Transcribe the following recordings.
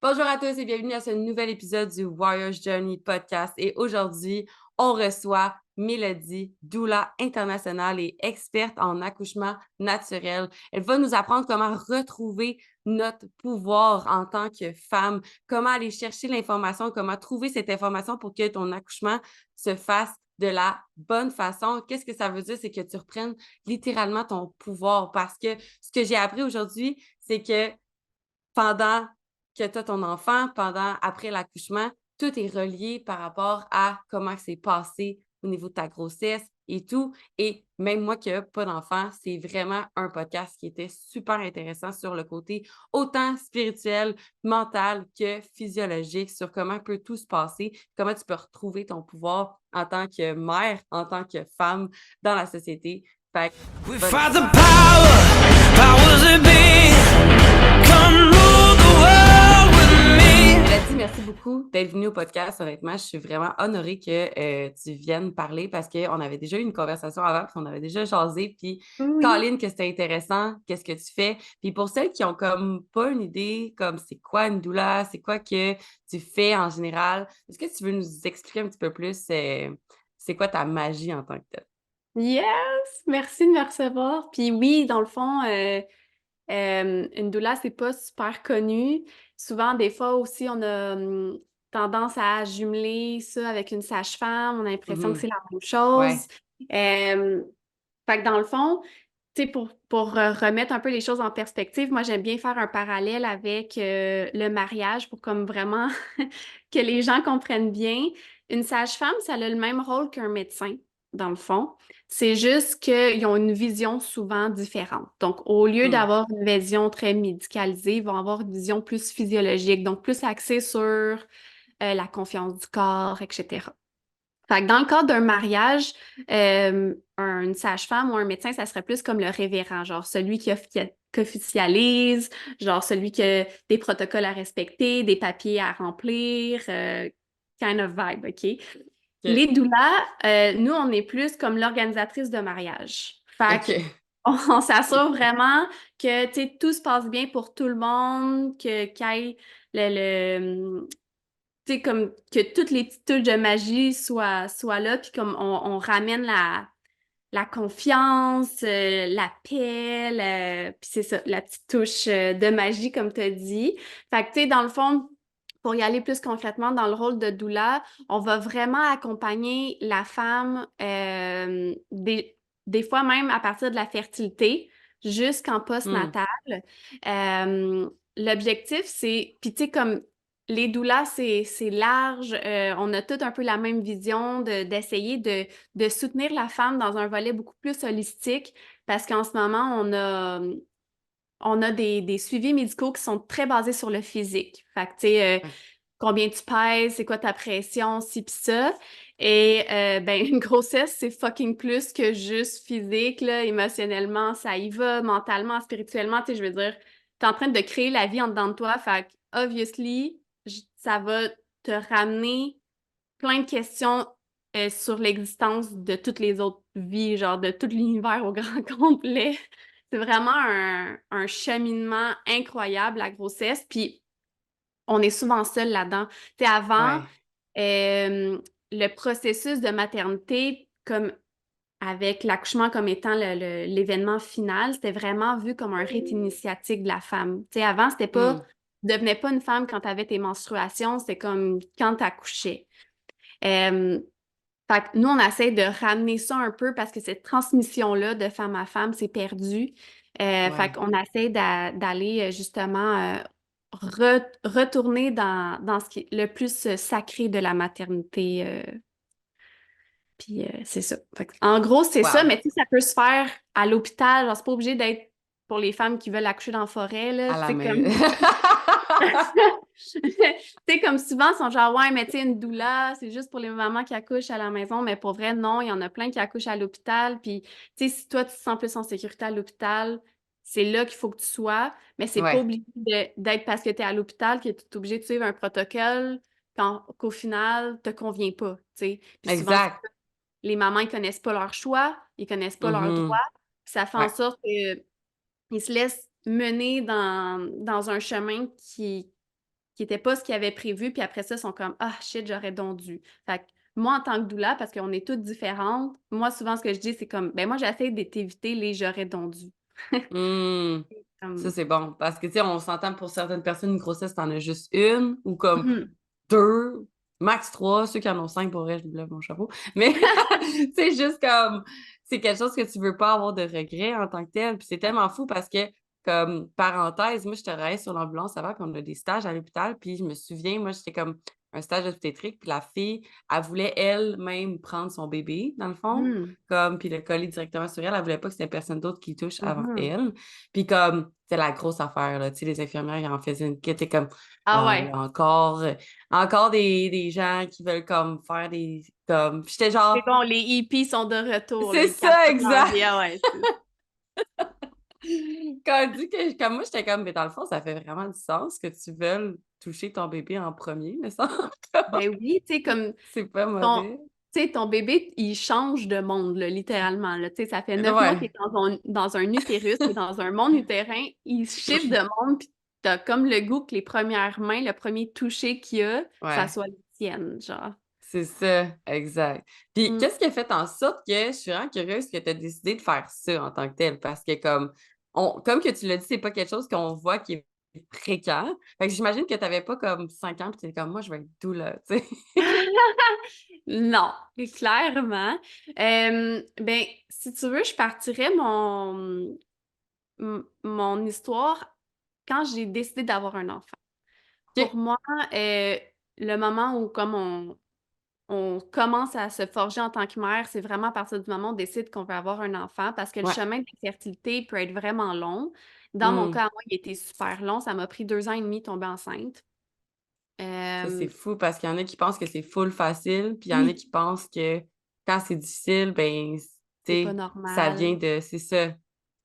Bonjour à tous et bienvenue à ce nouvel épisode du Warrior's Journey podcast. Et aujourd'hui, on reçoit Mélodie, doula internationale et experte en accouchement naturel. Elle va nous apprendre comment retrouver notre pouvoir en tant que femme, comment aller chercher l'information, comment trouver cette information pour que ton accouchement se fasse de la bonne façon. Qu'est-ce que ça veut dire? C'est que tu reprennes littéralement ton pouvoir parce que ce que j'ai appris aujourd'hui, c'est que pendant que tu as ton enfant, après l'accouchement, tout est relié par rapport à comment c'est passé au niveau de ta grossesse et tout. Et même moi qui n'ai pas d'enfant, c'est vraiment un podcast qui était super intéressant sur le côté autant spirituel, mental que physiologique, sur comment peut tout se passer, comment tu peux retrouver ton pouvoir en tant que mère, en tant que femme dans la société. Fait que, We bonne fight the écoute. powers that be. Come rule the world with me. Mélodie, merci beaucoup d'être venue au podcast. Honnêtement, je suis vraiment honorée que tu viennes parler parce qu'on avait déjà eu une conversation avant, puis on avait déjà jasé, puis Oui. Colin, que c'était intéressant, qu'est-ce que tu fais. Puis pour celles qui ont comme pas une idée, comme c'est quoi une doula, c'est quoi que tu fais en général, est-ce que tu veux nous expliquer un petit peu plus c'est quoi ta magie en tant que telle? Yes! Merci de me recevoir. Puis oui, dans le fond, une doula, c'est pas super connu. Souvent, des fois aussi, on a tendance à jumeler ça avec une sage-femme. On a l'impression que Mhm. c'est la même Ouais. chose. Euh, Fait que dans le fond, tu sais, pour remettre un peu les choses en perspective, moi, j'aime bien faire un parallèle avec le mariage pour comme vraiment que les gens comprennent bien. Une sage-femme, ça a le même rôle qu'un médecin, dans le fond. C'est juste qu'ils ont une vision souvent différente. Donc, au lieu Mm. d'avoir une vision très médicalisée, ils vont avoir une vision plus physiologique, donc plus axée sur la confiance du corps, etc. Fait que dans le cadre d'un mariage, une sage-femme ou un médecin, ça serait plus comme le révérend, genre celui qui officialise, genre celui qui a des protocoles à respecter, des papiers à remplir, kind of vibe, OK? OK. Les doulas, nous, on est plus comme l'organisatrice de mariage. Fait OK. qu'on s'assure vraiment que, tu sais, tout se passe bien pour tout le monde, qu'il y ait le, tu sais, comme que toutes les petites touches de magie soient là, puis comme on ramène la confiance, la paix, puis c'est ça, la petite touche de magie, comme tu as dit. Fait que, tu sais, dans le fond, pour y aller plus concrètement dans le rôle de doula, on va vraiment accompagner la femme, des fois même à partir de la fertilité jusqu'en Mm. postnatal. L'objectif, c'est, puis tu sais, comme les doulas, c'est large. On a toutes un peu la même vision d'essayer de soutenir la femme dans un volet beaucoup plus holistique parce qu'en ce moment, on a des suivis médicaux qui sont très basés sur le physique. Fait que, tu sais, Ouais. combien tu pèses, c'est quoi ta pression, ci pis ça. Et ben, une grossesse, c'est fucking plus que juste physique, là, émotionnellement, ça y va, mentalement, spirituellement, tu sais, je veux dire, t'es en train de créer la vie en dedans de toi, fait que, obviously, ça va te ramener plein de questions sur l'existence de toutes les autres vies, genre de tout l'univers au grand complet. C'est vraiment un cheminement incroyable, la grossesse, puis on est souvent seul là-dedans. Tu sais, avant, Ouais. le processus de maternité, comme avec l'accouchement comme étant l'événement final, c'était vraiment vu comme un rite initiatique de la femme. Tu sais, avant, c'était pas, Mm. tu devenais pas une femme quand tu avais tes menstruations, c'était comme quand tu accouchais. Euh, Fait que nous, on essaie de ramener ça un peu parce que cette transmission-là de femme à femme, c'est perdu. Fait Ouais. qu'on essaie d'aller justement retourner dans ce qui est le plus sacré de la maternité. Puis c'est ça. Fait que, en gros, c'est ça, Wow. mais tu sais, ça peut se faire à l'hôpital. Genre, c'est pas obligé d'être pour les femmes qui veulent accoucher dans la forêt, là. À la C'est maison. comme Tu sais, comme souvent, ils sont genre, ouais, mais tu sais, une doula, c'est juste pour les mamans qui accouchent à la maison, mais pour vrai, non, il y en a plein qui accouchent à l'hôpital. Puis, tu sais, si toi, tu te sens plus en sécurité à l'hôpital, c'est là qu'il faut que tu sois, mais c'est pas Ouais, obligé d'être parce que tu es à l'hôpital que tu es obligé de suivre un protocole qu'au final, te convient pas, tu sais. Puis souvent, exact. les mamans, ils connaissent pas leur choix, ils connaissent pas leurs droits, Mhm. puis ça fait en Ouais, sorte que ils se laissent mener dans un chemin qui était pas ce qu'ils avaient prévu, puis après ça, ils sont comme « Ah, shit, j'aurais donc dû. » Fait que moi, en tant que doula, parce qu'on est toutes différentes, moi, souvent, ce que je dis, c'est comme « Ben moi, j'essaie de t'éviter les j'aurais donc dû. » Hmm. Ça, Comme... c'est bon. Parce que, tu sais, on s'entend pour certaines personnes, une grossesse, t'en as juste une ou comme Mhm. deux, max trois. Ceux qui en ont cinq, pour vrai, je me lève mon chapeau. Mais c'est juste comme, c'est quelque chose que tu veux pas avoir de regret en tant que tel. Puis c'est tellement fou parce que, comme parenthèse, moi, je travaillais sur l'ambulance avant, puis on a des stages à l'hôpital. Puis je me souviens, moi, j'étais comme un stage obstétrique, puis la fille, elle voulait elle-même prendre son bébé, dans le fond, Mhm. comme, puis le coller directement sur elle. Elle voulait pas que c'était personne d'autre qui touche avant Mhm. elle. Puis comme, c'est la grosse affaire, là. Tu sais, les infirmières, ils en faisaient une quête. T'es comme, Ah ah, ouais. là, encore des gens qui veulent comme faire des. Comme. Puis j'étais C'est genre, bon, les hippies sont de retour, là, c'est ils ça, capotent leur exact! vie. Ah ouais, Quand elle dit que, comme moi, j'étais comme, mais dans le fond, ça fait vraiment du sens que tu veuilles toucher ton bébé en premier, mais ça, ben oui, tu sais, comme c'est pas ton, mauvais. tu sais, ton bébé, il change de monde, là, littéralement. Là. Tu sais, ça fait 9 mois qu'il Ouais, est dans un utérus, il est dans un monde utérin, il shift de monde, puis t'as comme le goût que les premières mains, le premier toucher qu'il a, ça ouais, soit les tiennes, genre. c'est ça, exact. Puis Mm. qu'est-ce qui a fait en sorte que je suis vraiment curieuse que tu as décidé de faire ça en tant que tel? Parce que comme que tu l'as dit, c'est pas quelque chose qu'on voit qui est fréquent. Fait que j'imagine que tu n'avais pas comme 5 ans, puis tu étais comme moi, je vais être doula, tu sais. Non, clairement. Ben, si tu veux, je partirais mon histoire quand j'ai décidé d'avoir un enfant. Pour OK. moi, le moment où comme on commence à se forger en tant que mère, c'est vraiment à partir du moment où on décide qu'on veut avoir un enfant parce que le Ouais. chemin de la fertilité peut être vraiment long. Dans mon Hmm. cas, moi, il était super long. Ça m'a pris 2 ans et demi de tomber enceinte. Ça, c'est Euh, fou parce qu'il y en a qui pensent que c'est full facile, puis il y en a oui, qui pensent que quand c'est difficile, ben, tu c'est pas sais, ça vient normal. de. C'est ça.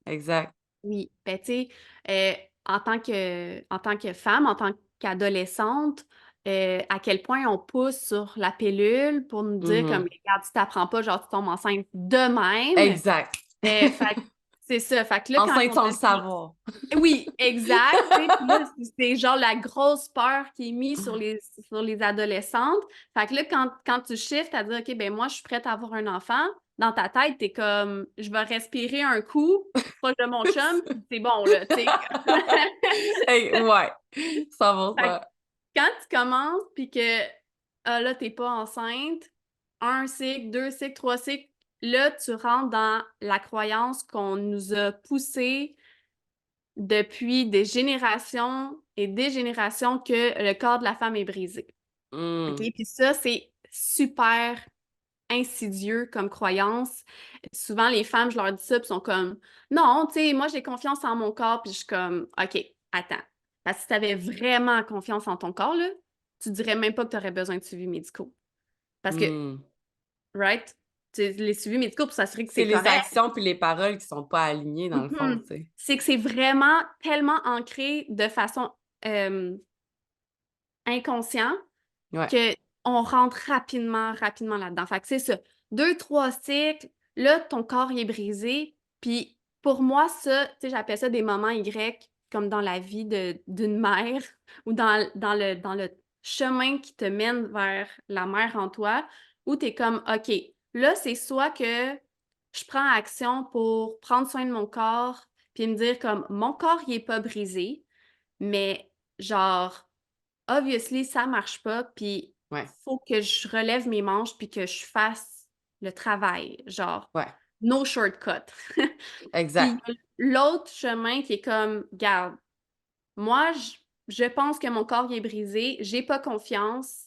Exact. Oui, ben tu sais, en tant que femme, en tant qu'adolescente, à quel point on pousse sur la pilule pour nous dire comme, Mhm. regarde, si t'apprends pas, genre, tu tombes enceinte de même. Exact. Fait que c'est ça. Fait que là, quand Enceinte on sans le te dit savoir. oui, exact, tu sais, puis là, c'est genre la grosse peur qui est mise sur les adolescentes. Fait que là, quand tu shifts à dire, OK, ben moi, je suis prête à avoir un enfant, dans ta tête, t'es comme, je vais respirer un coup, proche de mon chum, puis c'est bon, là, tu sais. Hey, ouais. Fait que 100%. quand tu commences, puis que, ah là, t'es pas enceinte, un cycle, deux cycles, trois cycles, là, tu rentres dans la croyance qu'on nous a poussé depuis des générations et des générations que le corps de la femme est brisé. OK? Hmm. Puis ça, c'est super insidieux comme croyance. Souvent, les femmes, je leur dis ça, puis sont comme non, tu sais, moi, j'ai confiance en mon corps, puis je suis comme OK, attends. Parce que si tu avais vraiment confiance en ton corps, là, tu dirais même pas que tu aurais besoin de suivis médicaux. Parce que, Hmm. right? Les suivis médicaux pour s'assurer que C'est c'est les correct. actions puis les paroles qui sont pas alignées dans le fond, Mhm. tu sais. C'est que c'est vraiment tellement ancré de façon euh, inconsciente Ouais. qu'on rentre rapidement, rapidement là-dedans. Fait que c'est ça. 2, 3 cycles, là, ton corps il est brisé. Puis pour moi, ça, tu sais, j'appelle ça des moments Y, comme dans la vie d'une mère ou dans le chemin qui te mène vers la mère en toi, où tu es comme, OK, là, c'est soit que je prends action pour prendre soin de mon corps, puis me dire comme, mon corps, il est pas brisé, mais genre, obviously, ça marche pas, puis Ouais. faut que je relève mes manches puis que je fasse le travail, genre Ouais. no shortcut. Puis Exact. l'autre chemin qui est comme, garde, moi, je pense que mon corps il est brisé, j'ai pas confiance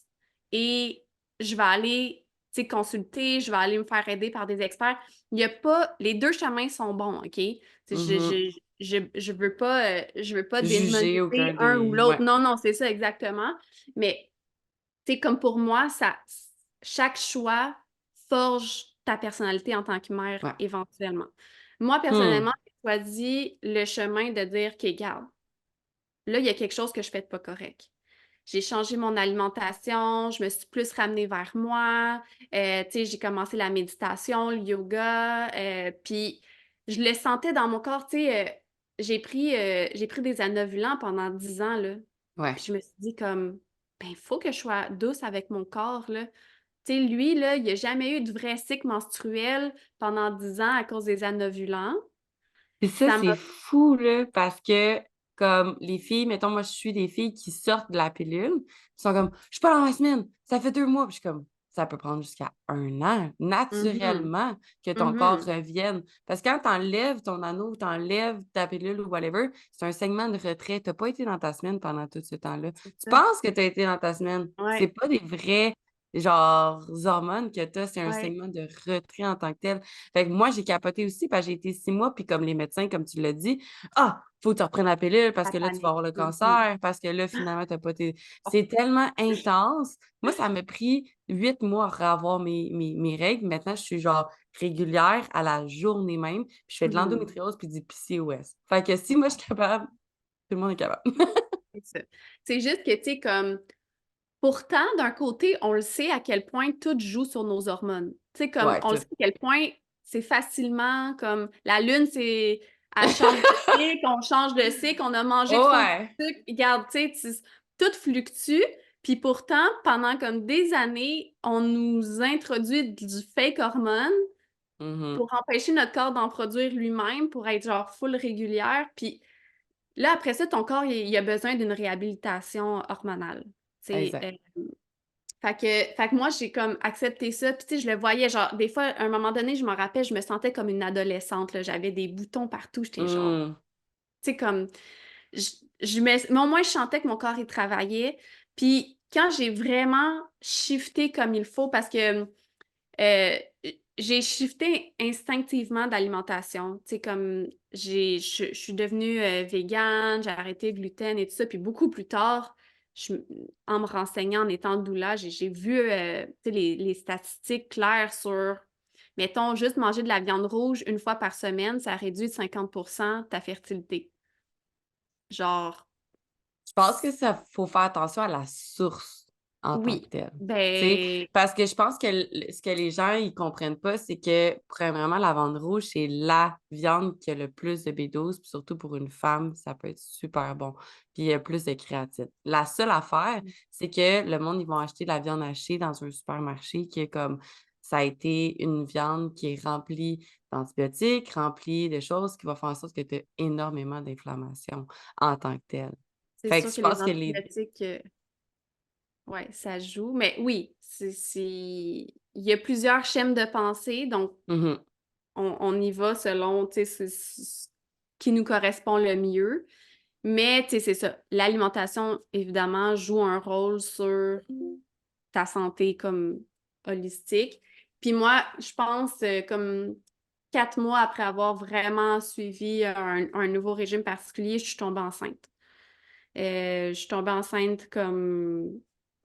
et je vais aller, tu sais, consulter, je vais aller me faire aider par des experts. Il y a pas, les deux chemins sont bons, OK? Tu sais, Mhm. je veux pas Juger démoniser aucun un ou des. l'autre. Ouais. Non, non, c'est ça exactement. Mais tu sais, comme pour moi, chaque choix forge ta personnalité en tant que mère Ouais. éventuellement. Moi, Hmm. personnellement, j'ai choisi le chemin de dire que, garde, là, il y a quelque chose que je fais de pas correct. J'ai changé mon alimentation, je me suis plus ramenée vers moi, tu sais, j'ai commencé la méditation, le yoga, puis je le sentais dans mon corps, tu sais, j'ai pris des anovulants pendant 10 ans, là. Ouais. Puis je me suis dit comme, ben, il faut que je sois douce avec mon corps, là. Tu sais, lui, là, il a jamais eu de vrai cycle menstruel pendant 10 ans à cause des anovulants. Puis ça, Ça c'est m'a fou, là, parce que, comme, les filles, mettons, moi, je suis des filles qui sortent de la pilule, qui sont comme, je suis pas dans ma semaine, ça fait 2 mois. Puis je suis comme, ça peut prendre jusqu'à 1 an, Mhm, naturellement, que ton corps mhm, revienne. Parce que quand t'enlèves ton anneau, t'enlèves ta pilule ou whatever, c'est un segment de retrait. T'as pas été dans ta semaine pendant tout ce temps-là. c'est Tu ça. penses que t'as été dans ta semaine. C'est Ouais, pas des vrais, genre, hormones que t'as, c'est un ouais. segment de retrait en tant que tel. Fait que moi, j'ai capoté aussi parce que j'ai été 6 mois, puis comme les médecins, comme tu l'as dit, ah, faut que tu reprennes la pilule parce La que là, tu vas panique. avoir le Mhm. cancer, parce que là, finalement, t'as pas tes. C'est tellement intense. Moi, ça m'a pris 8 mois à avoir mes règles. Maintenant, je suis genre régulière à la journée même, puis je fais de Mhm. l'endométriose puis du PCOS. Fait que si moi, je suis capable, tout le monde est capable. C'est ça. C'est juste que, tu sais, comme, pourtant, d'un côté, on le sait à quel point tout joue sur nos hormones. Tu sais, comme, Ouais, on le tout. sait à quel point c'est facilement comme la lune, c'est. Elle change de cycle, on change de cycle, on a mangé trop de Ouais. sucre. Regarde, tout fluctue. Puis pourtant, pendant comme des années, on nous introduit du fake hormone Mhm. pour empêcher notre corps d'en produire lui-même, pour être genre full régulière. Puis là, après ça, ton corps, il a besoin d'une réhabilitation hormonale. C'est, Exact. fait que moi, j'ai comme accepté ça. Puis, tu sais, je le voyais, genre, des fois, à un moment donné, je me rappelle, je me sentais comme une adolescente, là. J'avais des boutons partout. J'étais genre, Mm. tu sais, comme, je, mais au moins, je sentais que mon corps, il travaillait. Puis, quand j'ai vraiment shifté comme il faut, parce que euh, j'ai shifté instinctivement d'alimentation. Tu sais, comme je suis devenue végane, j'ai arrêté le gluten et tout ça. Puis beaucoup plus tard, je- en me renseignant, en étant doula, j'ai vu tu sais, les statistiques claires sur, mettons, juste manger de la viande rouge une fois par semaine, ça réduit de 50% ta fertilité. Genre, Je pense que ça faut faire attention à la source en tant que oui, telle. Tu sais, ben, parce que je pense que ce que les gens ils comprennent pas, c'est que premièrement, la viande rouge, c'est la viande qui a le plus de B12, puis surtout pour une femme, ça peut être super bon. Puis il y a plus de créatine. La seule affaire, c'est que le monde, ils vont acheter de la viande hachée dans un supermarché qui est comme ça a été une viande qui est remplie d'antibiotiques, remplie de choses qui vont faire en sorte que tu as énormément d'inflammation en tant que telle. c'est Fait que sûr je que les pense que les. antibiotiques. Ouais, ça joue. Mais oui, il y a plusieurs schèmes de pensée, donc Mhm. on y va selon, tu sais, ce qui nous correspond le mieux. Mais, tu sais, c'est ça. L'alimentation, évidemment, joue un rôle sur ta santé comme holistique. Puis moi, je pense, comme 4 mois après avoir vraiment suivi un nouveau régime particulier, je suis tombée enceinte. Je suis tombée enceinte comme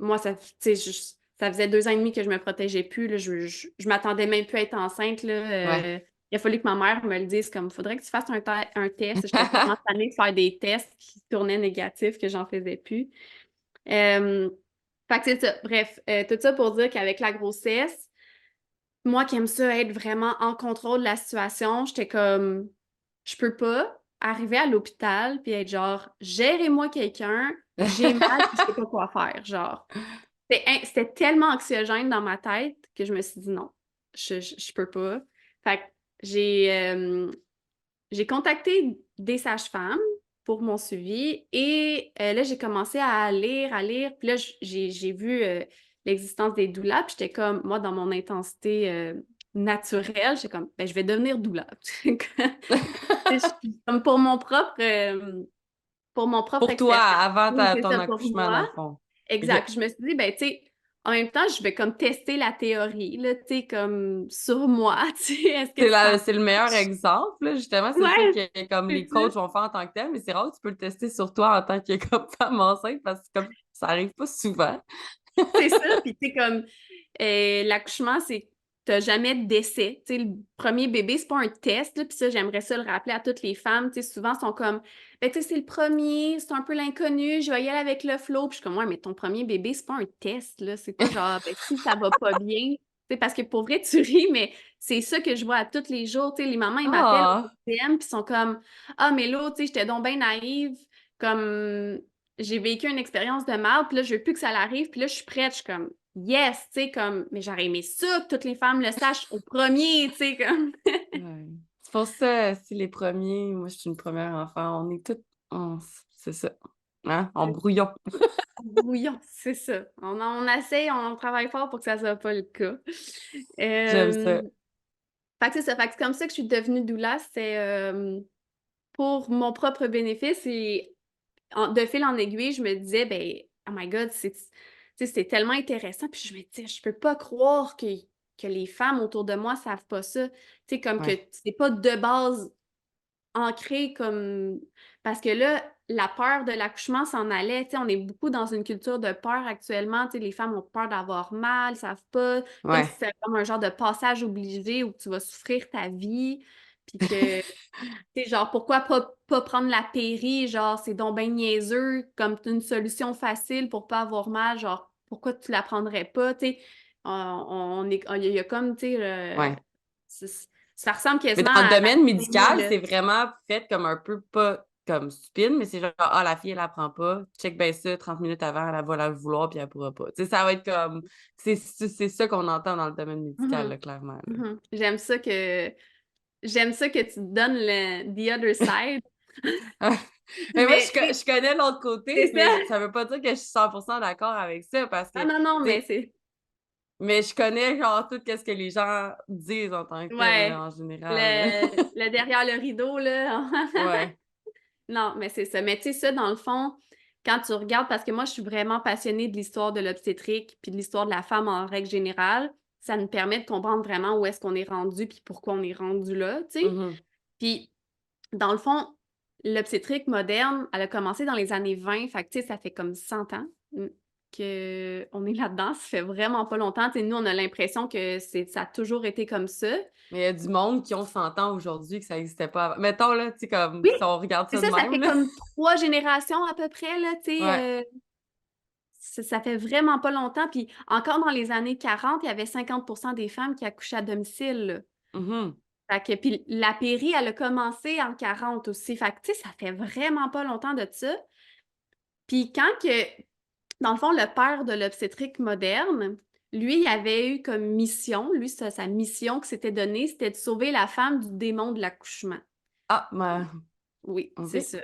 moi, ça, tu sais, ça faisait 2 ans et demi que je me protégeais plus. Là, je m'attendais même plus à être enceinte. Là, Ouais. il a fallu que ma mère me le dise comme faudrait que tu fasses un test. J'étais tellement tannée de faire des tests qui tournaient négatifs que j'en faisais plus. Euh, Fait que c'est ça. Bref, tout ça pour dire qu'avec la grossesse, moi qui aime ça être vraiment en contrôle de la situation, j'étais comme je peux pas arriver à l'hôpital puis être genre gérez-moi quelqu'un, j'ai mal, puis je sais pas quoi faire, genre. C'était tellement anxiogène dans ma tête que je me suis dit non, je peux pas. Fait que j'ai contacté des sages-femmes pour mon suivi et là, j'ai commencé à lire. Puis là, j'ai vu l'existence des doulas. Puis j'étais comme, moi, dans mon intensité naturelle, j'étais comme, ben, je vais devenir doula. Comme pour mon propre Pour toi, expérience. avant Oui, c'est ton ça pour accouchement, dans moi. le fond. OK. Exact. Je me suis dit, ben, tu sais, en même temps, je vais comme tester la théorie, là, tu sais, comme sur moi, tu sais, est-ce que ça C'est le meilleur marche? exemple, là. Justement, c'est ça Ouais, que comme c'est les ça. coachs vont faire en tant que tel, mais c'est rare que tu peux le tester sur toi en tant que comme femme enceinte parce que comme ça arrive pas souvent. C'est ça, puis tu sais, comme l'accouchement, c'est t'as jamais de décès. Tu sais, le premier bébé, c'est pas un test, là, puis ça, j'aimerais ça le rappeler à toutes les femmes. Tu sais, souvent, sont comme, ben, tu sais, c'est le premier, c'est un peu l'inconnu, je vais y aller avec le flow. Puis je suis comme, ouais, mais ton premier bébé, c'est pas un test, là. C'est pas genre, ben, si ça va pas bien. Tu sais, parce que pour vrai, tu ris, mais c'est ça que je vois à tous les jours. Tu sais, les mamans, ils m'appellent au Ah! DM, puis sont comme, ah, mais là, tu sais, j'étais donc bien naïve. Comme, j'ai vécu une expérience de mal, puis là, je veux plus que ça l'arrive, puis là, je suis prête, je suis comme, yes, tu sais, comme, mais j'aurais aimé ça, que toutes les femmes le sachent au premier, tu sais, comme. Ouais. C'est pour ça, si les premiers, moi, je suis une première enfant, on est toutes, c'est ça, hein, en brouillon. Brouillon, c'est ça. On essaie, on travaille fort pour que ça soit pas le cas. J'aime Euh, ça. Fait que c'est ça, fait que c'est comme ça que je suis devenue doula, c'est pour mon propre bénéfice et de fil en aiguille, je me disais, ben, oh my God, tu sais, c'est tellement intéressant. Puis je me disais, je peux pas croire que les femmes autour de moi savent pas ça. Tu sais, comme que Ouais. c'est pas de base ancré comme. Parce que là, la peur de l'accouchement s'en allait. Tu sais, on est beaucoup dans une culture de peur actuellement. Tu sais, les femmes ont peur d'avoir mal, savent pas. Comme si Ouais. c'était comme un genre de passage obligé où tu vas souffrir ta vie. Puis que tu sais, genre, pourquoi pas prendre la péri, genre, c'est donc ben niaiseux, comme une solution facile pour pas avoir mal, genre, pourquoi tu la prendrais pas, tu sais, il y a comme, tu sais, Ouais. ça ressemble Mais quasiment dans le à domaine l'accouchement, médical, là. c'est vraiment fait comme un peu pas comme stupide, mais c'est genre, ah, la fille, elle apprend pas. Check bien ça, 30 minutes avant, elle va la vouloir, puis elle pourra pas. Tu sais, ça va être comme. C'est ça qu'on entend dans le domaine médical, Mhm, là, clairement. Là. mhm. J'aime ça que tu te donnes le the other side, Mais moi, mais je connais l'autre côté, c'est ça. mais ça veut pas dire que je suis 100% d'accord avec ça, parce que, Ah tu non, non, mais sais, c'est, mais je connais, genre, tout ce que les gens disent en tant que tel, là, ouais, en général. le derrière le rideau, là. Ouais. Non, mais c'est ça. Mais tu sais, ça, dans le fond, quand tu regardes, parce que moi, je suis vraiment passionnée de l'histoire de l'obstétrique puis de l'histoire de la femme en règle générale, ça nous permet de comprendre vraiment où est-ce qu'on est rendu puis pourquoi on est rendu là, tu sais. Mhm. Puis, dans le fond, l'obstétrique moderne, elle a commencé dans les années 20, fait que tu sais, ça fait comme 100 ans qu'on est là-dedans. Ça fait vraiment pas longtemps. Tu sais, nous, on a l'impression que ça a toujours été comme ça. Mais il y a du monde qui ont 100 ans aujourd'hui que ça n'existait pas avant. Mettons, là, tu sais, comme, Oui, si on regarde c'est ça de ça, ça même, fait là. comme 3 générations à peu près, là, tu sais. Ouais. Ça fait vraiment pas longtemps. Puis encore dans les années 40, il y avait 50% des femmes qui accouchaient à domicile, là. Mhm. Fait que, puis la péri, elle a commencé en 40 aussi. Fait que, tu sais, ça fait vraiment pas longtemps de ça. Puis quand que, dans le fond, le père de l'obstétrique moderne, lui, il avait eu comme mission, lui, sa mission que s'était donnée, c'était de sauver la femme du démon de l'accouchement. Ah, mais. Oui, c'est OK. ça.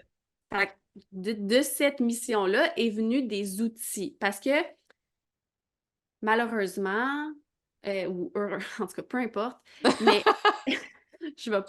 Fait que de cette mission-là est venu des outils. Parce que malheureusement, ou heureux, en tout cas, peu importe, mais je vais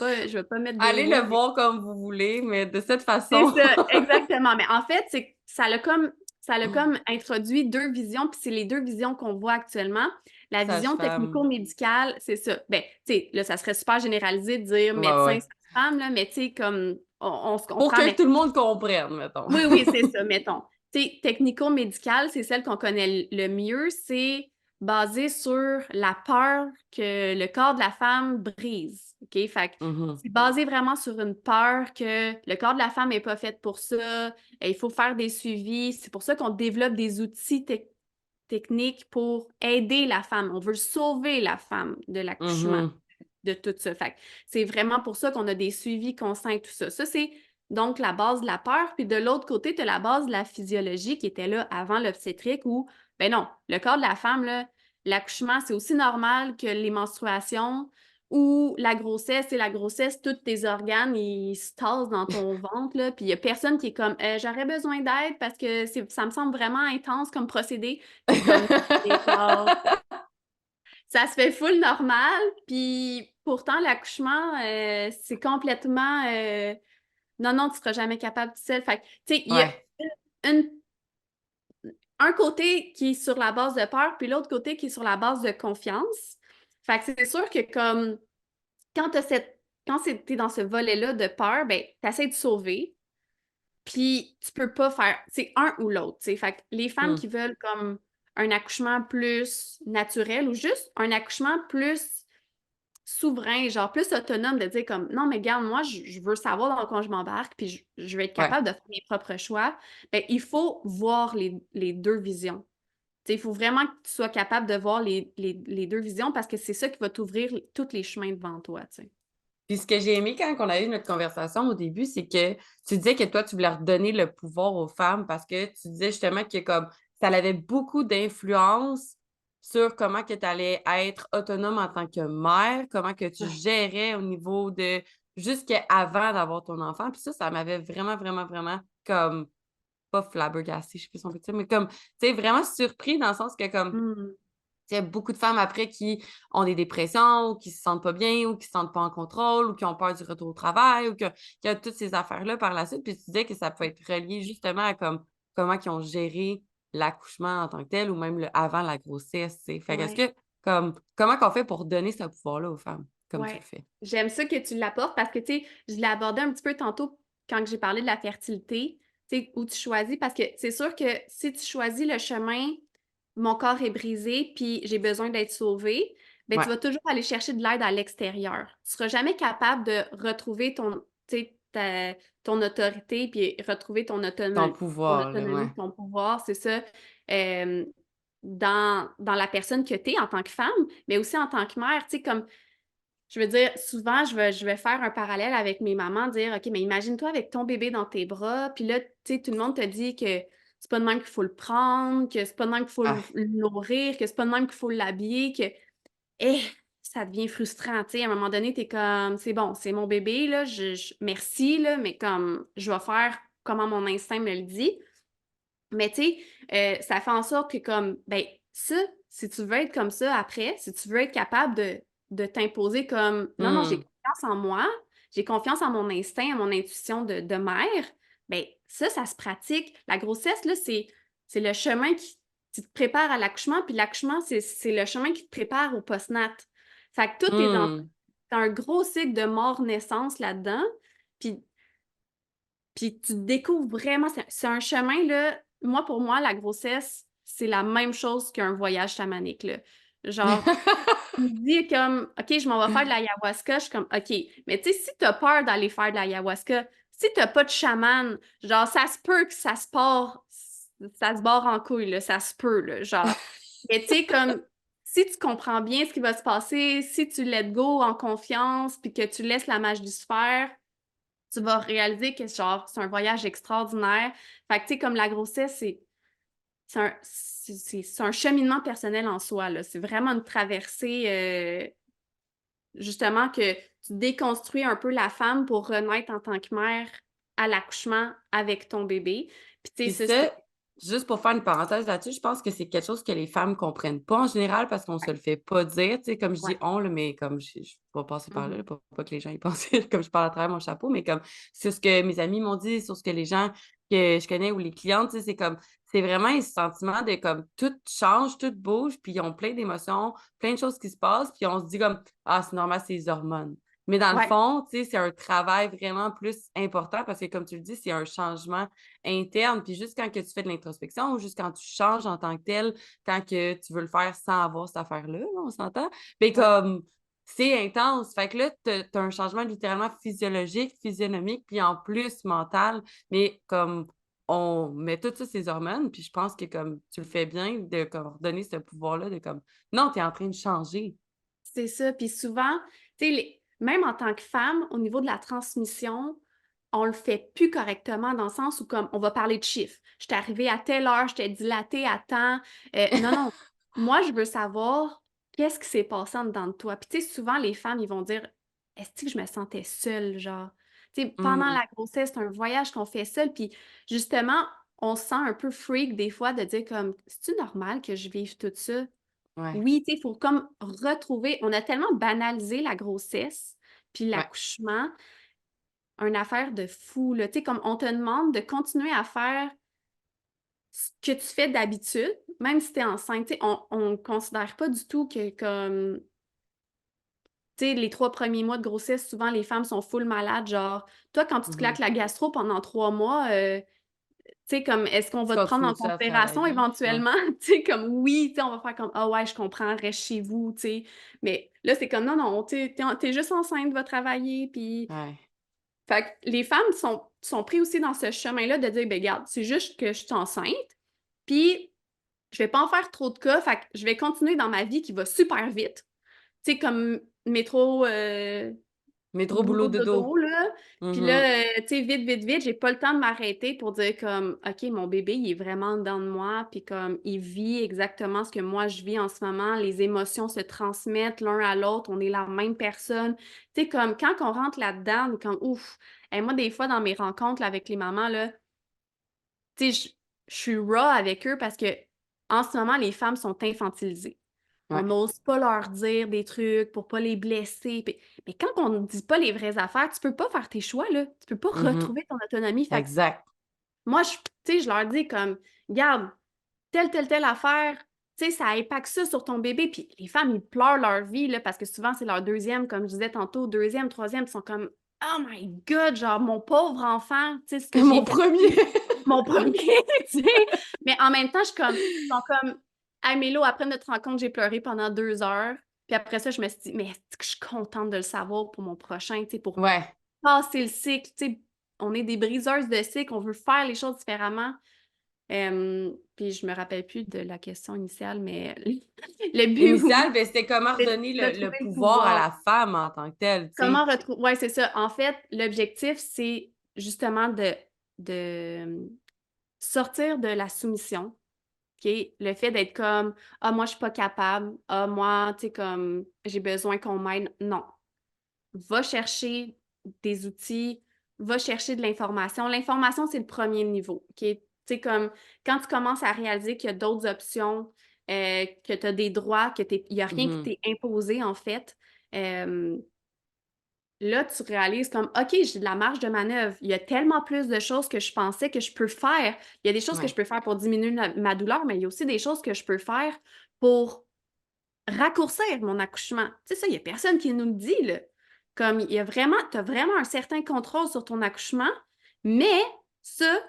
pas mettre des Allez mots, le mais voir comme vous voulez, mais de cette c'est façon. ça, exactement. Mais en fait, c'est que ça l'a comme introduit deux visions, puis c'est les deux visions qu'on voit actuellement. La vision Sage-femme. technico-médicale, c'est ça. Ben, tu sais, là, ça serait super généralisé de dire Ouais, ouais. médecin, Ouais. sage-femme, là, mais tu sais, comme on se Pour comprend, que mais tout le monde comprenne, mettons. oui, oui, c'est ça, mettons. Tu sais, technico-médicale, c'est celle qu'on connaît le mieux, c'est basé sur la peur que le corps de la femme brise. OK? Fait que Mhm. c'est basé vraiment sur une peur que le corps de la femme n'est pas fait pour ça, et il faut faire des suivis. C'est pour ça qu'on développe des outils techniques pour aider la femme. On veut sauver la femme de l'accouchement, Mhm. de tout ça. Fait que c'est vraiment pour ça qu'on a des suivis constants et tout ça. Ça, c'est donc la base de la peur. Puis de l'autre côté, tu as la base de la physiologie qui était là avant l'obstétrique où, ben non, le corps de la femme, là, l'accouchement, c'est aussi normal que les menstruations ou la grossesse. Et la grossesse, tous tes organes, ils se tassent dans ton ventre, là. Puis il n'y a personne qui est comme, j'aurais besoin d'aide parce que ça me semble vraiment intense comme procédé. Puis comme, c'est genre, ça se fait full normal, puis pourtant, l'accouchement, c'est complètement... non, non, tu seras jamais capable tout seul. Fait que, tu sais, il y a Ouais. une- un côté qui est sur la base de peur, puis l'autre côté qui est sur la base de confiance. Fait que c'est sûr que comme, quand t'es dans ce volet-là de peur, ben, t'essaies de sauver, puis tu peux pas faire, c'est un ou l'autre, tu sais. Fait que les femmes qui Hmm. veulent comme un accouchement plus naturel ou juste un accouchement plus souverain, genre plus autonome de dire comme non, mais regarde, moi, je veux savoir dans quoi je m'embarque, puis je vais être Ouais. capable de faire mes propres choix. Bien, il faut voir les deux visions. Tu sais, il faut vraiment que tu sois capable de voir les deux visions parce que c'est ça qui va t'ouvrir tous les chemins devant toi, tu sais. Puis ce que j'ai aimé quand on a eu notre conversation au début, c'est que tu disais que toi, tu voulais redonner le pouvoir aux femmes parce que tu disais justement que comme ça avait beaucoup d'influence sur comment que tu allais être autonome en tant que mère, comment que tu Ouais. gérais au niveau de jusqu'avant d'avoir ton enfant. Puis ça m'avait vraiment, vraiment, vraiment comme pas flabbergassé, je sais plus si on peut dire, mais comme, tu sais, vraiment surpris dans le sens que comme Mmh. il y a beaucoup de femmes après qui ont des dépressions ou qui se sentent pas bien ou qui se sentent pas en contrôle ou qui ont peur du retour au travail ou qu'il y a toutes ces affaires-là par la suite. Puis tu disais que ça peut être relié justement à comme comment ils ont géré l'accouchement en tant que tel ou même avant la grossesse, tu sais. Fait qu'est-ce Ouais, que comme comment qu'on fait pour donner ce pouvoir-là aux femmes comme tu le ouais. fais? J'aime ça que tu l'apportes parce que, tu sais, je l'ai abordé un petit peu tantôt quand j'ai parlé de la fertilité, tu sais, où tu choisis parce que c'est sûr que si tu choisis le chemin «mon corps est brisé, puis j'ai besoin d'être sauvée», ben tu Ouais, vas toujours aller chercher de l'aide à l'extérieur. Tu seras jamais capable de retrouver tu sais, ton autorité puis retrouver ton ton pouvoir, là, ouais. autonomie, ton pouvoir, c'est ça, hem, dans la personne que tu es en tant que femme, mais aussi en tant que mère. Tu sais, comme je veux dire, souvent, je vais faire un parallèle avec mes mamans, dire: «OK, mais imagine-toi avec ton bébé dans tes bras, puis là, tu sais, tout le monde te dit que c'est pas de même qu'il faut le prendre, que c'est pas de même qu'il faut Ah. le nourrir, que c'est pas de même qu'il faut l'habiller, que» eh! Ça devient frustrant, tu sais, à un moment donné, tu es comme: «C'est bon, c'est mon bébé, là, je merci, là, mais comme je vais faire comment mon instinct me le dit». Mais tu sais, ça fait en sorte que comme, ben, ça, si tu veux être comme ça après, si tu veux être capable de t'imposer comme: «Non, non, j'ai Mmh. confiance en moi, j'ai confiance en mon instinct, en mon intuition de mère», ben, ça se pratique. La grossesse, là, c'est le chemin qui te prépare à l'accouchement, puis l'accouchement, c'est le chemin qui te prépare au postnat. Fait que tout est dans Mmh. tu un gros cycle de mort-naissance là-dedans, puis tu découvres vraiment c'est un chemin là, moi, pour moi, la grossesse, c'est la même chose qu'un voyage chamanique, là. Genre, tu me dis comme: «OK, je m'en vais faire de l'ayahuasca», je suis comme: «OK». Mais tu sais, si tu as peur d'aller faire de l'ayahuasca, si tu as pas de chaman, genre, ça se peut que ça se barre en couille, là, ça se peut, là, genre. Mais tu sais, comme, si tu comprends bien ce qui va se passer, si tu let go en confiance, puis que tu laisses la magie se faire, tu vas réaliser que genre, c'est un voyage extraordinaire. Fait que tu sais, comme la grossesse, c'est un cheminement personnel en soi, là. C'est vraiment une traversée, justement que tu déconstruis un peu la femme pour renaître en tant que mère à l'accouchement avec ton bébé. Puis tu Puis sais, ça ça, juste pour faire une parenthèse là-dessus, je pense que c'est quelque chose que les femmes comprennent pas en général parce qu'on se le fait pas dire, tu sais, comme je ouais. dis «on» là, mais comme je vais passer par là, Mmh. là, pour pas que les gens y pensent comme je parle à travers mon chapeau, mais comme sur ce que mes amis m'ont dit, sur ce que les gens que je connais ou les clientes, tu sais, c'est comme c'est vraiment un sentiment de comme tout change, tout bouge, puis ils ont plein d'émotions, plein de choses qui se passent, puis on se dit comme «Ah, c'est normal, c'est les hormones». Mais dans le Ouais. fond, tu sais, c'est un travail vraiment plus important parce que comme tu le dis, c'est un changement interne. Puis juste quand que tu fais de l'introspection ou juste quand tu changes en tant que tel, quand que tu veux le faire sans avoir cette affaire-là, là, on s'entend? Mais Ouais. comme c'est intense. Fait que là, t'as un changement littéralement physiologique, physionomique, puis en plus mental. Mais comme on met tout ça ces hormones, puis je pense que comme tu le fais bien de comme donner ce pouvoir-là de comme non, tu es en train de changer. C'est ça, puis souvent, tu sais, même en tant que femme, au niveau de la transmission, on le fait plus correctement dans le sens où comme on va parler de chiffres. «J'étais arrivée à telle heure, j'étais dilatée à temps», non, non, moi, je veux savoir qu'est-ce qui s'est passé en dedans de toi. Puis tu sais, souvent les femmes, ils vont dire: «Est-ce que je me sentais seule?» genre. Tu sais, pendant Mmh. la grossesse, c'est un voyage qu'on fait seul, puis justement, on se sent un peu freak des fois de dire comme: «C'est-tu normal que je vive tout ça?» Ouais, Oui, tu sais, il faut comme retrouver on a tellement banalisé la grossesse, puis ouais, l'accouchement, une affaire de fou, là. Tu sais, comme on te demande de continuer à faire ce que tu fais d'habitude, même si tu es enceinte. Tu sais, on considère pas du tout que comme tu sais, les 3 premiers mois de grossesse, souvent les femmes sont full malades, genre, toi, quand tu te mmh. claques la gastro pendant 3 mois, tu sais, comme, est-ce qu'on Tu va te prendre en continues-tu à considération travailler? Ouais. éventuellement? Tu sais, comme, oui, tu sais, on va faire comme: «Ah ouais, je comprends, reste chez vous», tu sais. Mais là, c'est comme: «Non, non, tu sais, tu es juste enceinte, va travailler», puis Ouais. fait que les femmes sont pris aussi dans ce chemin-là de dire: «Beh, regarde, c'est juste que je suis enceinte, puis je vais pas en faire trop de cas, fait que je vais continuer dans ma vie qui va super vite». Tu sais, comme métro, Métro, boulot, boulot dodo. dodo, là. Puis Mhm. là, tu sais, vite, vite, vite, j'ai pas le temps de m'arrêter pour dire comme, OK, mon bébé, il est vraiment dedans de moi, puis comme, il vit exactement ce que moi, je vis en ce moment. Les émotions se transmettent l'un à l'autre, on est la même personne. Tu sais, comme, quand on rentre là-dedans, on est comme, ouf. Et moi, des fois, dans mes rencontres là, avec les mamans, là, tu sais, je suis raw avec eux parce que en ce moment, les femmes sont infantilisées. On Ouais. n'ose pas leur dire des trucs pour pas les blesser. Mais quand on ne dit pas les vraies affaires, tu peux pas faire tes choix, là. Tu peux pas Mhm. retrouver ton autonomie. Fait que Exact. moi, tu sais, je leur dis comme, regarde, telle affaire, tu sais, ça impacte ça sur ton bébé. Puis les femmes, ils pleurent leur vie, là, parce que souvent, c'est leur deuxième, comme je disais tantôt, deuxième, troisième, ils sont comme, oh my God, genre, mon pauvre enfant, tu sais, ce que j'ai Mon fait premier. mon premier, tu sais. Mais en même temps, ils sont comme, hey Mélo, après notre rencontre, j'ai pleuré pendant 2 heures. Puis après ça, je me suis dit, mais est-ce que je suis contente de le savoir pour mon prochain, tu sais, pour Ouais. passer le cycle, tu sais. On est des briseuses de cycle, on veut faire les choses différemment. Puis je me rappelle plus de la question initiale, mais le but, oui, Initial, ben, c'était comment c'est redonner de le trouver le pouvoir à pouvoir. la femme en tant que telle, tu sais. Comment retrouver... Ouais, c'est ça. En fait, l'objectif, c'est justement de sortir de la soumission. OK? Le fait d'être comme ah, moi, je suis pas capable. Ah, moi, tu sais, comme j'ai besoin qu'on m'aide. Non. Va chercher des outils, va chercher de l'information. L'information, c'est le premier niveau. OK? Tu sais, comme quand tu commences à réaliser qu'il y a d'autres options, que tu as des droits, qu'il n'y a rien qui Mhm. t'est imposé, en fait. euh, Là, tu réalises comme, OK, j'ai de la marge de manœuvre. Il y a tellement plus de choses que je pensais que je peux faire. Il y a des choses que je Ouais. peux faire pour diminuer ma douleur, mais il y a aussi des choses que je peux faire pour raccourcir mon accouchement. Tu sais, ça, il n'y a personne qui nous le dit, là. Comme, il y a vraiment, tu as vraiment un certain contrôle sur ton accouchement, mais ça,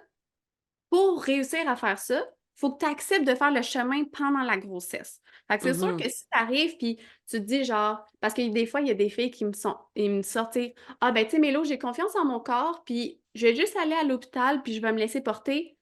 pour réussir à faire ça, il faut que tu acceptes de faire le chemin pendant la grossesse. Fait que c'est sûr Mhm. que si tu arrives puis tu te dis genre, parce que des fois, il y a des filles ils me sortent, tu sais, ah ben tu sais, Mélo, j'ai confiance en mon corps, puis je vais juste aller à l'hôpital, puis je vais me laisser porter.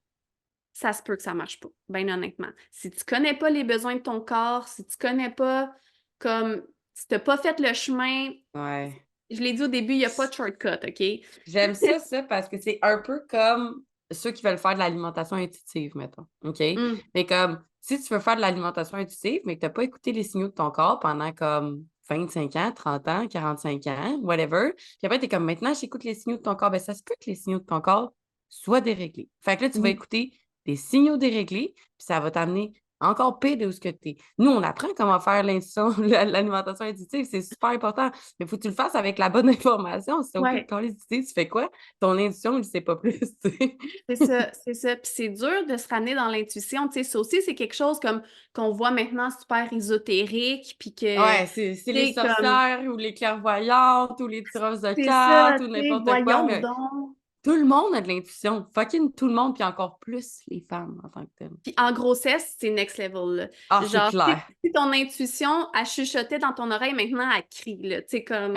Ça se peut que ça marche pas, bien honnêtement. Si tu connais pas les besoins de ton corps, si tu connais pas comme, si tu n'as pas fait le chemin, Ouais. je l'ai dit au début, il n'y a pas de shortcut, OK? J'aime ça, parce que c'est un peu comme ceux qui veulent faire de l'alimentation intuitive, mettons. OK? Hum, Mais comme, si tu veux faire de l'alimentation intuitive, mais que tu n'as pas écouté les signaux de ton corps pendant comme 25 ans, 30 ans, 45 ans, whatever, puis après, tu es comme, maintenant, j'écoute les signaux de ton corps, ben ça se peut que les signaux de ton corps soient déréglés. Fait que là, tu vas oui. écouter des signaux déréglés, puis ça va t'amener encore pire de où ce que tu es. Nous, on apprend comment faire l'alimentation intuitive, c'est super important. Mais il faut que tu le fasses avec la bonne information. Si tu n'as aucune Ouais. qualité, tu fais quoi? Ton intuition, il ne sait pas plus, tu sais. C'est ça, c'est ça. Puis c'est dur de se ramener dans l'intuition. Tu sais, ça aussi, c'est quelque chose comme qu'on voit maintenant super ésotérique, puis que, tu Ouais, c'est les sais, comme, sorcières ou les clairvoyantes ou les tireuses de c'est ça, cartes ou tu sais, n'importe quoi, voyons mais donc. tout le monde a de l'intuition. Fucking tout le monde, puis encore plus les femmes en tant que telles. Puis en grossesse, c'est next level, là. Ah, c'est Genre, clair. si ton intuition, elle chuchotait dans ton oreille, maintenant, elle crie, là. Tu sais, comme,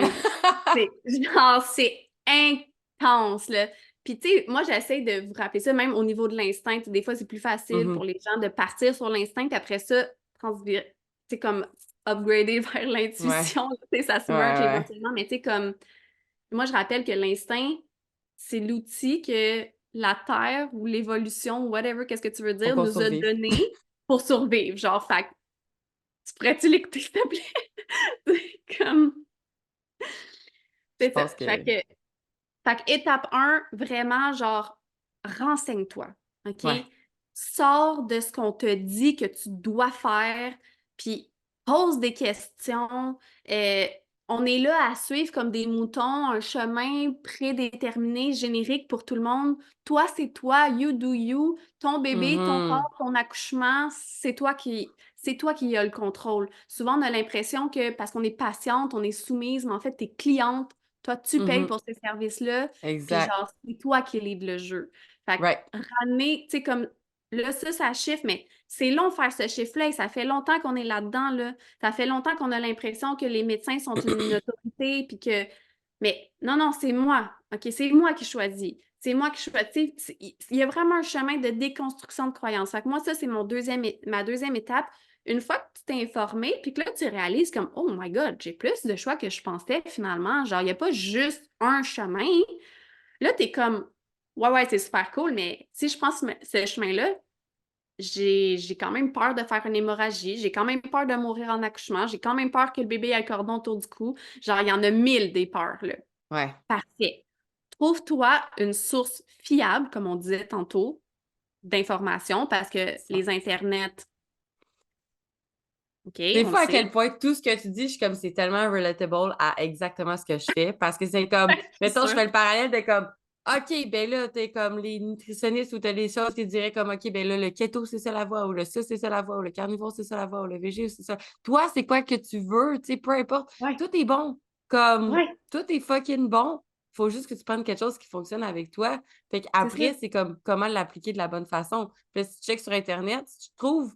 genre, c'est intense, là. Puis, tu sais, moi, j'essaie de vous rappeler ça, même au niveau de l'instinct. Des fois, c'est plus facile pour Mhm. les gens de partir sur l'instinct, puis après ça, tu sais, comme, upgrader vers Ouais, l'intuition. Tu sais, ça se ouais, merge ouais. éventuellement. Mais tu sais, comme, moi, je rappelle que l'instinct, c'est l'outil que la Terre ou l'évolution, whatever, qu'est-ce que tu veux Faut dire, qu'on nous a survive. donné pour survivre. Genre, fait que, tu pourrais-tu l'écouter, s'il te plaît? C'est comme, Je c'est ça. pense que. Fait que étape 1, vraiment, genre, renseigne-toi, OK? Ouais. Sors de ce qu'on te dit que tu dois faire, puis pose des questions. Euh, on est là à suivre comme des moutons, un chemin prédéterminé, générique pour tout le monde. Toi, c'est toi, you do you. Ton bébé, ton Mhm. corps, ton accouchement, c'est toi qui as le contrôle. Souvent, on a l'impression que parce qu'on est patiente, on est soumise, mais en fait, tu es cliente. Toi, tu payes Mhm. pour ces services-là, puis Exact. genre, c'est toi qui lead le jeu. Fait Right. que ramener, tu sais, comme là, ça chiffre, mais c'est long faire ce chiffre-là et ça fait longtemps qu'on est là-dedans, là. Ça fait longtemps qu'on a l'impression que les médecins sont une autorité, puis que. Mais non, non, c'est moi, OK? C'est moi qui choisis. C'est moi qui choisis. Il y a vraiment un chemin de déconstruction de croyances. Fait que moi, ça, c'est ma deuxième étape. une fois que tu t'es informé, puis que là, tu réalises comme, oh my God, j'ai plus de choix que je pensais finalement. Genre, il n'y a pas juste un chemin. Là, tu es comme, ouais, c'est super cool, mais si je prends ce chemin-là, j'ai quand même peur de faire une hémorragie, j'ai quand même peur de mourir en accouchement, j'ai quand même peur que le bébé ait le cordon autour du cou. Genre, il y en a 1000 des peurs, là. Ouais. Parfait. Trouve-toi une source fiable, comme on disait tantôt, d'informations, parce que les internets, OK, Des on le fois, à sait. quel point tout ce que tu dis, je suis comme, c'est tellement relatable à exactement ce que je fais. Parce que c'est comme, C'est mettons, je sûr. fais le parallèle de comme, OK, ben là, t'es comme les nutritionnistes ou t'as des choses qui diraient comme, OK, ben là, le keto, c'est ça la voie, ou le ça, c'est ça la voie, ou le carnivore, c'est ça la voie, ou le végé, c'est ça. Toi, c'est quoi que tu veux, tu sais, peu importe. Ouais, Tout est bon. Comme, ouais, tout est fucking bon. Faut juste que tu prennes quelque chose qui fonctionne avec toi. Fait c'est ça. qu'après, c'est comme, comment l'appliquer de la bonne façon. Puis là, si tu checkes sur Internet, si tu trouves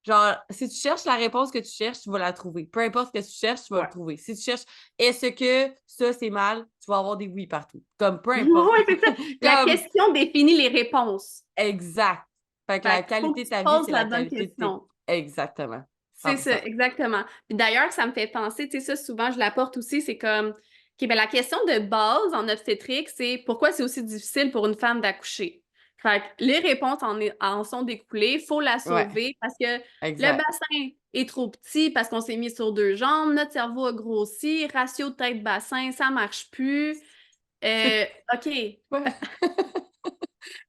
genre, si tu cherches la réponse que tu cherches, tu vas la trouver. Peu importe ce que tu cherches, tu vas le Ouais. trouver. Si tu cherches est-ce que ça c'est mal, tu vas avoir des oui partout. Comme peu importe. Ouais, c'est ça. La Comme question définit les réponses. exact. Fait que Fait la qu'il faut que qualité de tu ta vie, poses c'est la la bonne qualité de tes. question. Exactement. C'est ça, 100%. exactement. Puis d'ailleurs, ça me fait penser, tu sais, ça, souvent, je l'apporte aussi, c'est comme, OK, ben, la question de base en obstétrique, c'est pourquoi c'est aussi difficile pour une femme d'accoucher? Fait que les réponses en sont découlées, il faut la Ouais, sauver parce que le exact. bassin est trop petit parce qu'on s'est mis sur deux jambes, notre cerveau a grossi, ratio tête-bassin, ça marche plus. OK. Ouais.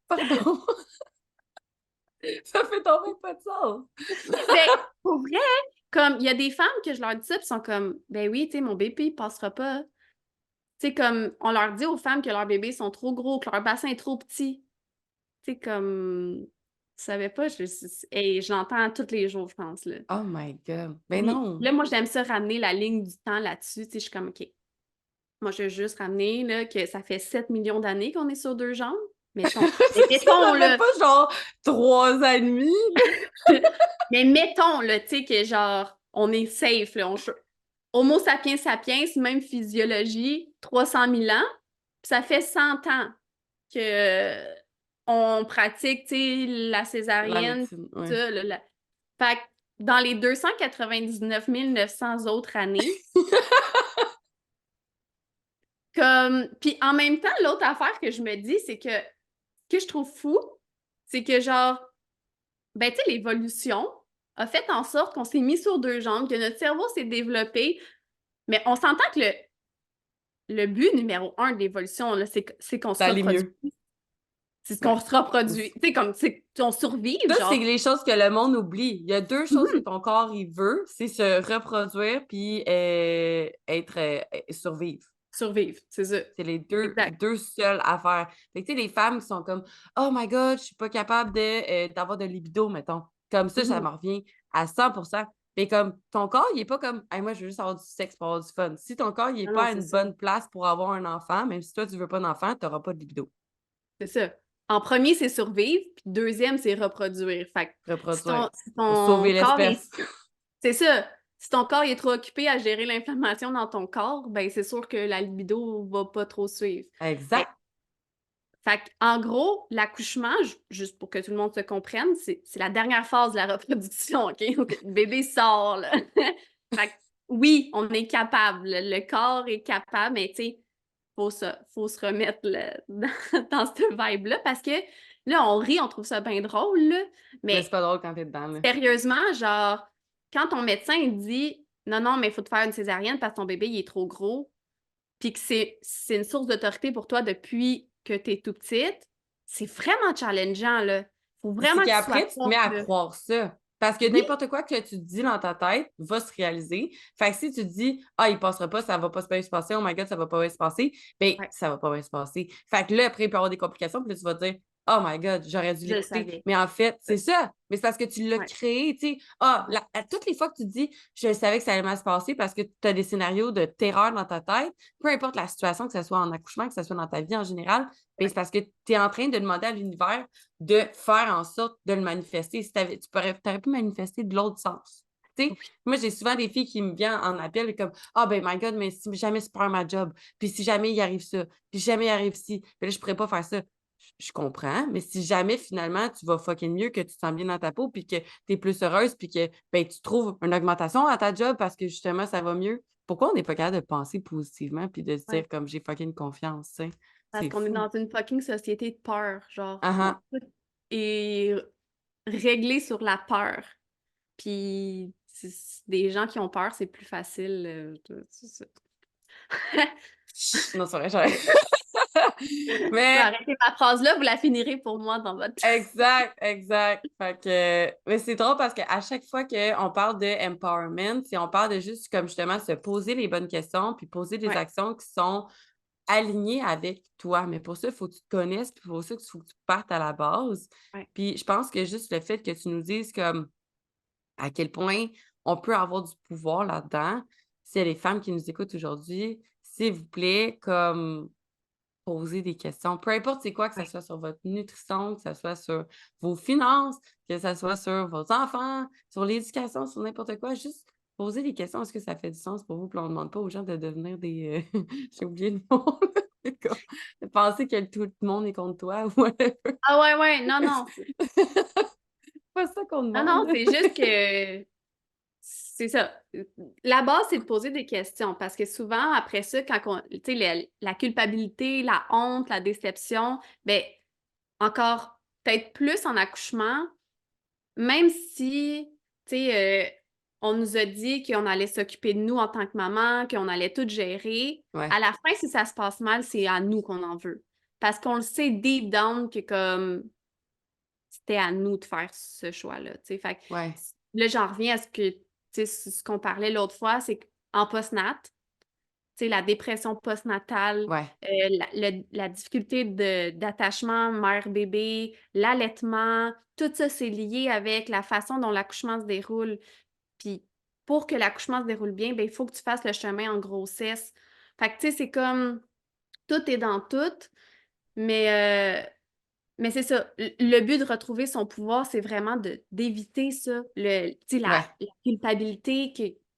Pardon. Ça fait tomber pas de sens. Ben, pour vrai, comme, il y a des femmes que je leur dis ça, puis sont comme, ben oui, tu sais, mon bébé, il passera pas. Tu sais, comme, on leur dit aux femmes que leurs bébés sont trop gros, que leur bassin est trop petit. Tu sais, comme, tu savais pas, hey, je l'entends tous les jours, je pense, là. Oh my God. Ben Puis non. là, moi, j'aime ça ramener la ligne du temps là-dessus. Tu sais, je suis comme, OK, moi, je veux juste ramener, là, que ça fait 7 millions d'années qu'on est sur deux jambes. Mettons. Mais Ça mettons, fait là, pas genre 3 ans et demi. mais mettons, là, tu sais, que genre, on est safe, là, Homo sapiens sapiens, même physiologie, 300 000 ans, puis ça fait 100 ans que on pratique, tu sais, la La césarienne, médecine, ouais. ça, Fait que dans les 299 900 autres années, comme... Puis en même temps, l'autre affaire que je me dis, c'est que je trouve fou, c'est que genre, ben tu sais, l'évolution a fait en sorte qu'on s'est mis sur deux jambes, que notre cerveau s'est développé, mais on s'entend que le but numéro un de l'évolution, là, c'est qu'on se Ça allait reproduise. mieux. C'est ce qu'on Ouais. se reproduit. Tu sais, comme, c'est qu'on survive, Ça, c'est genre. les choses que le monde oublie. Il y a deux choses que Mhm. ton corps, il veut, c'est se reproduire puis être survivre. Survivre, c'est ça. C'est les Exact. deux seules affaires. Fait que, tu sais, les femmes qui sont comme Oh my God, je suis pas capable d'avoir de libido, mettons. Comme ça Mhm. me revient à 100%. Mais comme ton corps, il est pas comme Hey, moi, je veux juste avoir du sexe pour avoir du fun. Si ton corps, il est Non, non, pas à c'est une ça. bonne place pour avoir un enfant, même si toi, tu veux pas d'enfant, tu n'auras pas de libido. C'est ça. En premier, c'est survivre, puis deuxième, c'est reproduire. Fait que si Reproduire. si ton Sauver corps est... l'espèce. C'est ça. Si ton corps est trop occupé à gérer l'inflammation dans ton corps, ben c'est sûr que la libido va pas trop suivre. Mais, Exact. fait que, en gros, l'accouchement, juste pour que tout le monde se comprenne, c'est la dernière phase de la reproduction, OK? Donc, le bébé sort, là. Fait que, oui, on est capable. Le corps est capable, mais tu sais, faut se remettre là, dans cette vibe-là parce que là, on rit, on trouve ça bien drôle, là, Mais c'est mais pas drôle quand t'es dedans, là. sérieusement, genre, quand ton médecin il dit non, non, mais il faut te faire une césarienne parce que ton bébé il est trop gros, puis que c'est une source d'autorité pour toi depuis que tu es tout petite, c'est vraiment challengeant, là. Faut C'est vraiment que tu sois qu'après, tu te mets forte, à là. croire ça. Parce que Oui, n'importe quoi que tu te dis dans ta tête va se réaliser. Fait que si tu te dis, ah, il passera pas, ça va pas bien se passer, oh my God, ça va pas bien se passer, ben, ouais, ça va pas bien se passer. Fait que là, après, il peut y avoir des complications, puis là, tu vas te dire, oh my God, j'aurais dû je le l'écouter. savais. Mais en fait, c'est Ouais, ça. Mais c'est parce que tu l'as ouais, créé, tu sais. À toutes les fois que tu te dis, je savais que ça allait mal se passer parce que tu as des scénarios de terreur dans ta tête, peu importe la situation, que ce soit en accouchement, que ce soit dans ta vie en général, ben, c'est parce que tu es en train de demander à l'univers de faire en sorte de le manifester. Si tu aurais pu manifester de l'autre sens. Tu sais, oui, moi, j'ai souvent des filles qui me viennent en appel comme Ah, ben, my God, mais si jamais je perds ma job, puis si jamais il arrive ça, puis si jamais il arrive ci, ben là, je pourrais pas faire ça. je comprends, mais si jamais finalement tu vas fucking mieux, que tu te sens bien dans ta peau, puis que tu es plus heureuse, puis que ben, tu trouves une augmentation à ta job parce que justement ça va mieux, pourquoi on n'est pas capable de penser positivement puis de se Ouais. dire comme j'ai fucking confiance, tu sais? Parce C'est qu'on est fou. dans une fucking société de peur, genre, Ah ah. tout est réglé sur la peur. Puis des gens qui ont peur, c'est plus facile. C'est ça. Non, c'est vrai, j'arrête. Je vais Mais arrêter ma phrase là, vous la finirez pour moi dans votre... exact, exact. Fait que, mais c'est drôle parce qu'à chaque fois qu'on parle de empowerment, c'est on parle de juste comme justement se poser les bonnes questions puis poser des Ouais, actions qui sont alignées avec toi. Mais pour ça, il faut que tu te connaisses, puis pour ça, il faut que tu partes à la base. ouais, Puis je pense que juste le fait que tu nous dises comme à quel point on peut avoir du pouvoir là-dedans, s'il y a les femmes qui nous écoutent aujourd'hui, s'il vous plaît, comme poser des questions, peu importe c'est quoi, que ce ouais. soit sur votre nutrition, que ce soit sur vos finances, que ce soit sur vos enfants, sur l'éducation, sur n'importe quoi, juste poser des questions. Est-ce que ça fait du sens pour vous? Puis on ne demande pas aux gens de devenir des... J'ai oublié le mot. De penser que tout le monde est contre toi ou whatever. Ah ouais, ouais, non, non. C'est pas ça qu'on Non, non, demande. c'est juste que c'est ça. La base, c'est de poser des questions parce que souvent, après ça, quand on, tu sais, la culpabilité, la honte, la déception, ben encore peut-être plus en accouchement, même si, tu sais, on nous a dit qu'on allait s'occuper de nous en tant que maman, qu'on allait tout gérer, Ouais, à la fin, si ça se passe mal, c'est à nous qu'on en veut. Parce qu'on le sait deep down que comme c'était à nous de faire ce choix-là, tu sais. Fait que ouais, là, j'en reviens à ce que, tu sais, ce qu'on parlait l'autre fois, c'est qu'en post-nat, tu sais, la dépression postnatale, ouais. la difficulté d'attachement mère-bébé, l'allaitement, tout ça, c'est lié avec la façon dont l'accouchement se déroule. Puis pour que l'accouchement se déroule bien, ben, il faut que tu fasses le chemin en grossesse. Fait que, tu sais, c'est comme tout est dans tout, mais c'est ça. Le but de retrouver son pouvoir, c'est vraiment d'éviter ça, tu sais, Ouais. la culpabilité,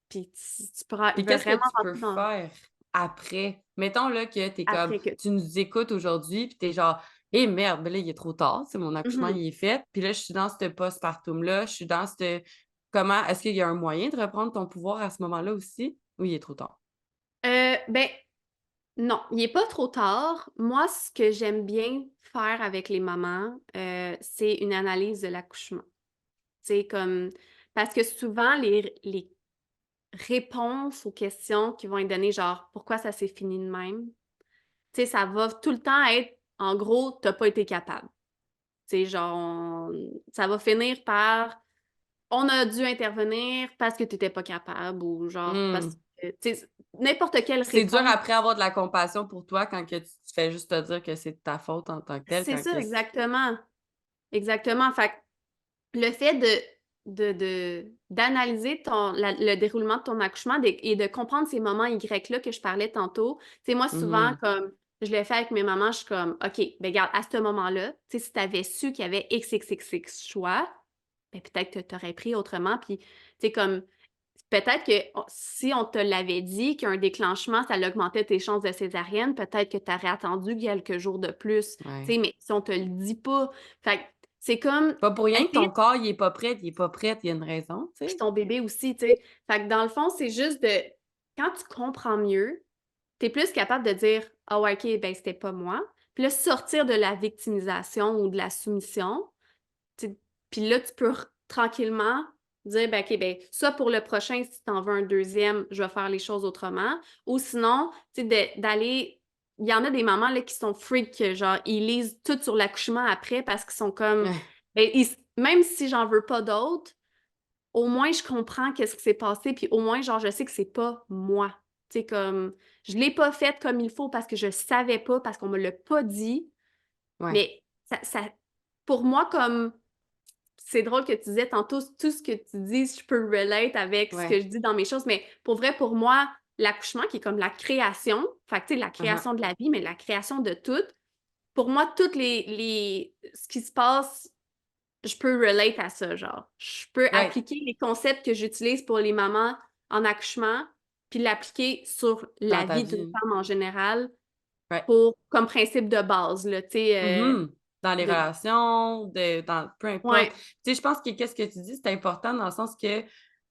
puis tu pourras Puis qu'est-ce que vraiment tu peux rentrer dans faire après? Mettons là que t'es comme, après que. tu nous écoutes aujourd'hui, puis t'es genre, eh merde, ben là, il est trop tard, c'est mon accouchement, Mhm. il est fait. Puis là, je suis dans ce postpartum-là, je suis dans ce. Comment, est-ce qu'il y a un moyen de reprendre ton pouvoir à ce moment-là aussi? Ou il est trop tard? Ben, non, il est pas trop tard. Moi, ce que j'aime bien faire avec les mamans, c'est une analyse de l'accouchement. Tu sais, comme, parce que souvent, les réponses aux questions qui vont être données, genre, pourquoi ça s'est fini de même? Tu sais, ça va tout le temps être, en gros, t'as pas été capable. Tu sais, genre, ça va finir par, on a dû intervenir parce que t'étais pas capable ou genre, parce Hmm. que, tu sais, n'importe quelle C'est dur réponse. après avoir de la compassion pour toi quand que tu te fais juste te dire que c'est de ta faute en tant que telle, C'est quand ça, que exactement. Exactement. Fait que le fait d'analyser le déroulement de ton accouchement et de comprendre ces moments Y-là que je parlais tantôt. Tu sais, moi, souvent, Mhm. comme je l'ai fait avec mes mamans, je suis comme, OK, ben regarde, à ce moment-là, tu sais, si tu avais su qu'il y avait XXXX choix, ben peut-être que tu aurais pris autrement. Puis, tu sais, comme, peut-être que si on te l'avait dit qu'un déclenchement, ça augmentait tes chances de césarienne, peut-être que tu aurais attendu quelques jours de plus. Tu Ouais. sais, mais si on te le dit pas, fait que c'est comme Pas pour rien que essayer ton corps, il est pas prêt, il y a une raison, tu puis sais? ton bébé aussi, tu sais. Fait que dans le fond, c'est juste de quand tu comprends mieux, tu es plus capable de dire ah ouais, OK, ben c'était pas moi. Puis là, sortir de la victimisation ou de la soumission. tu sais. Puis là, tu peux tranquillement dire ben OK, ben soit pour le prochain, si tu en veux un deuxième, je vais faire les choses autrement. Ou sinon, tu sais, d'aller. Il y en a des mamans là, qui sont freaks, que, genre, ils lisent tout sur l'accouchement après parce qu'ils sont comme. Ouais. Ben, même si j'en veux pas d'autres, au moins je comprends qu'est-ce qui s'est passé, puis au moins, genre, je sais que c'est pas moi. Tu sais, comme, je l'ai pas fait comme il faut parce que je savais pas, parce qu'on me l'a pas dit, Ouais. mais pour moi, comme, c'est drôle que tu disais tantôt, tout ce que tu dis, je peux relate avec ce que Ouais. je dis dans mes choses, mais pour vrai, pour moi, l'accouchement, qui est comme la création, fait que, tu sais, la Uh-huh. création de la vie, mais la création de tout, pour moi, toutes ce qui se passe je peux relate à ça, genre. Je peux Ouais. appliquer les concepts que j'utilise pour les mamans en accouchement, puis l'appliquer sur Dans la ta vie d'une vie. femme en général Ouais. pour comme principe de base, là, tu sais. Mhm. dans les de relations, peu importe. ouais, Tu sais, je pense que qu'est-ce que tu dis, c'est important dans le sens que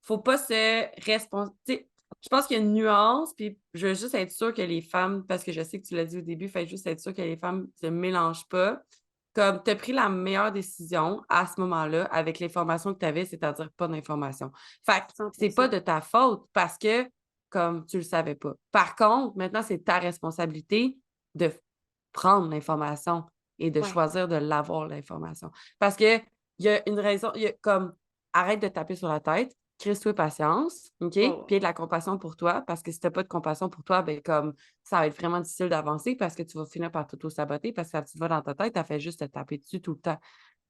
faut pas se responsabiliser. Je pense qu'il y a une nuance, puis je veux juste être sûre que les femmes, parce que je sais que tu l'as dit au début, fait juste être sûre que les femmes se mélangent pas. Comme tu as pris la meilleure décision à ce moment-là avec l'information que tu avais, c'est-à-dire pas d'information. Fait que c'est pas 100%. de ta faute parce que comme tu le savais pas. Par contre, maintenant, c'est ta responsabilité de prendre l'information et de Ouais. choisir de l'avoir, l'information. Parce que il y a une raison, il y a comme arrête de taper sur la tête, crée-toi patience, OK? Ouais, Puis ouais. il y a de la compassion pour toi, parce que si t'as pas de compassion pour toi, ben comme ça va être vraiment difficile d'avancer parce que tu vas finir par t'auto-saboter parce que quand tu vas dans ta tête, tu fait juste te taper dessus tout le temps.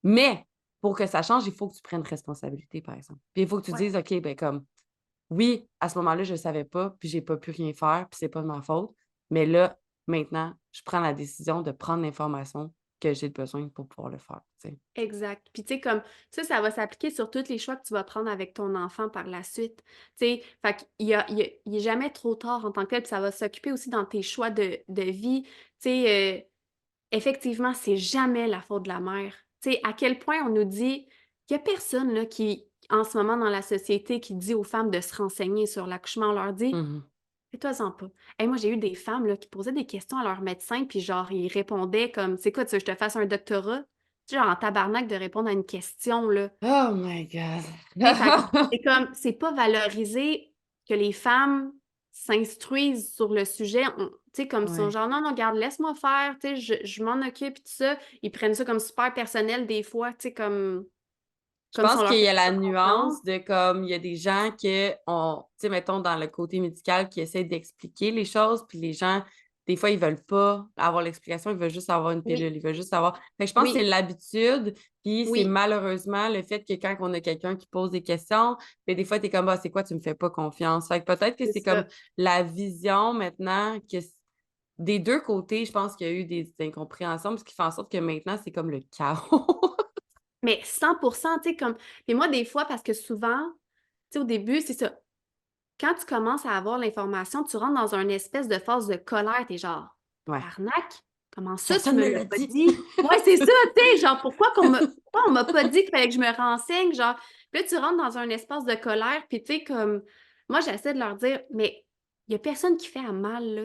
Mais pour que ça change, il faut que tu prennes responsabilité, par exemple. Puis il faut que tu Ouais. dises, OK, ben comme oui, à ce moment-là, je ne savais pas, puis j'ai pas pu rien faire, puis c'est pas de ma faute. Mais là, maintenant, je prends la décision de prendre l'information que j'ai besoin pour pouvoir le faire, tu sais. Exact. Puis tu sais, comme ça va s'appliquer sur tous les choix que tu vas prendre avec ton enfant par la suite. Tu sais, fait qu'il est jamais trop tard en tant que tel, puis ça va s'occuper aussi dans tes choix de vie. Tu sais, effectivement, c'est jamais la faute de la mère. Tu sais, à quel point on nous dit qu'il y a personne là, qui, en ce moment dans la société, qui dit aux femmes de se renseigner sur l'accouchement. On leur dit, Mhm. fais-toi-en pas. Et moi, j'ai eu des femmes là, qui posaient des questions à leur médecin, puis genre, ils répondaient comme, c'est quoi, tu veux que je te fasse un doctorat? Tu sais, genre en tabarnak de répondre à une question, là. Oh my God! Tu sais, fait que c'est comme, c'est pas valorisé que les femmes s'instruisent sur le sujet. Tu sais, comme ils sont Ouais. genre, non, non, regarde, laisse-moi faire, tu sais, je m'en occupe, tout ça. Ils prennent ça comme super personnel des fois, tu sais, Je comme si pense on leur qu'il fait y a la pas confiance. nuance de comme il y a des gens qui ont, tu sais, mettons dans le côté médical, qui essaient d'expliquer les choses, puis les gens, des fois, ils veulent pas avoir l'explication, ils veulent juste avoir une Oui, pilule, ils veulent juste avoir. Fait que je pense que c'est oui, l'habitude, puis c'est oui, malheureusement le fait que quand on a quelqu'un qui pose des questions, puis des fois, t'es comme, ah, c'est quoi, tu me fais pas confiance. Fait que peut-être que c'est c'est comme ça. la vision maintenant que des deux côtés, je pense qu'il y a eu des incompréhensions, ce qui fait en sorte que maintenant, c'est comme le chaos. Mais 100%, tu sais, comme. Puis moi, des fois, parce que souvent, tu sais, au début, c'est ça. Quand tu commences à avoir l'information, tu rentres dans une espèce de phase de colère. T'es genre, Ouais. tabarnak, comment ça, tu Personne me me l'as l'a pas dit. dit? Ouais, c'est ça, tu sais, genre, pourquoi on m'a pas dit qu'il fallait que je me renseigne? Genre, puis là, tu rentres dans un espace de colère, puis tu sais, comme, moi, j'essaie de leur dire, mais il y a personne qui fait à mal, là.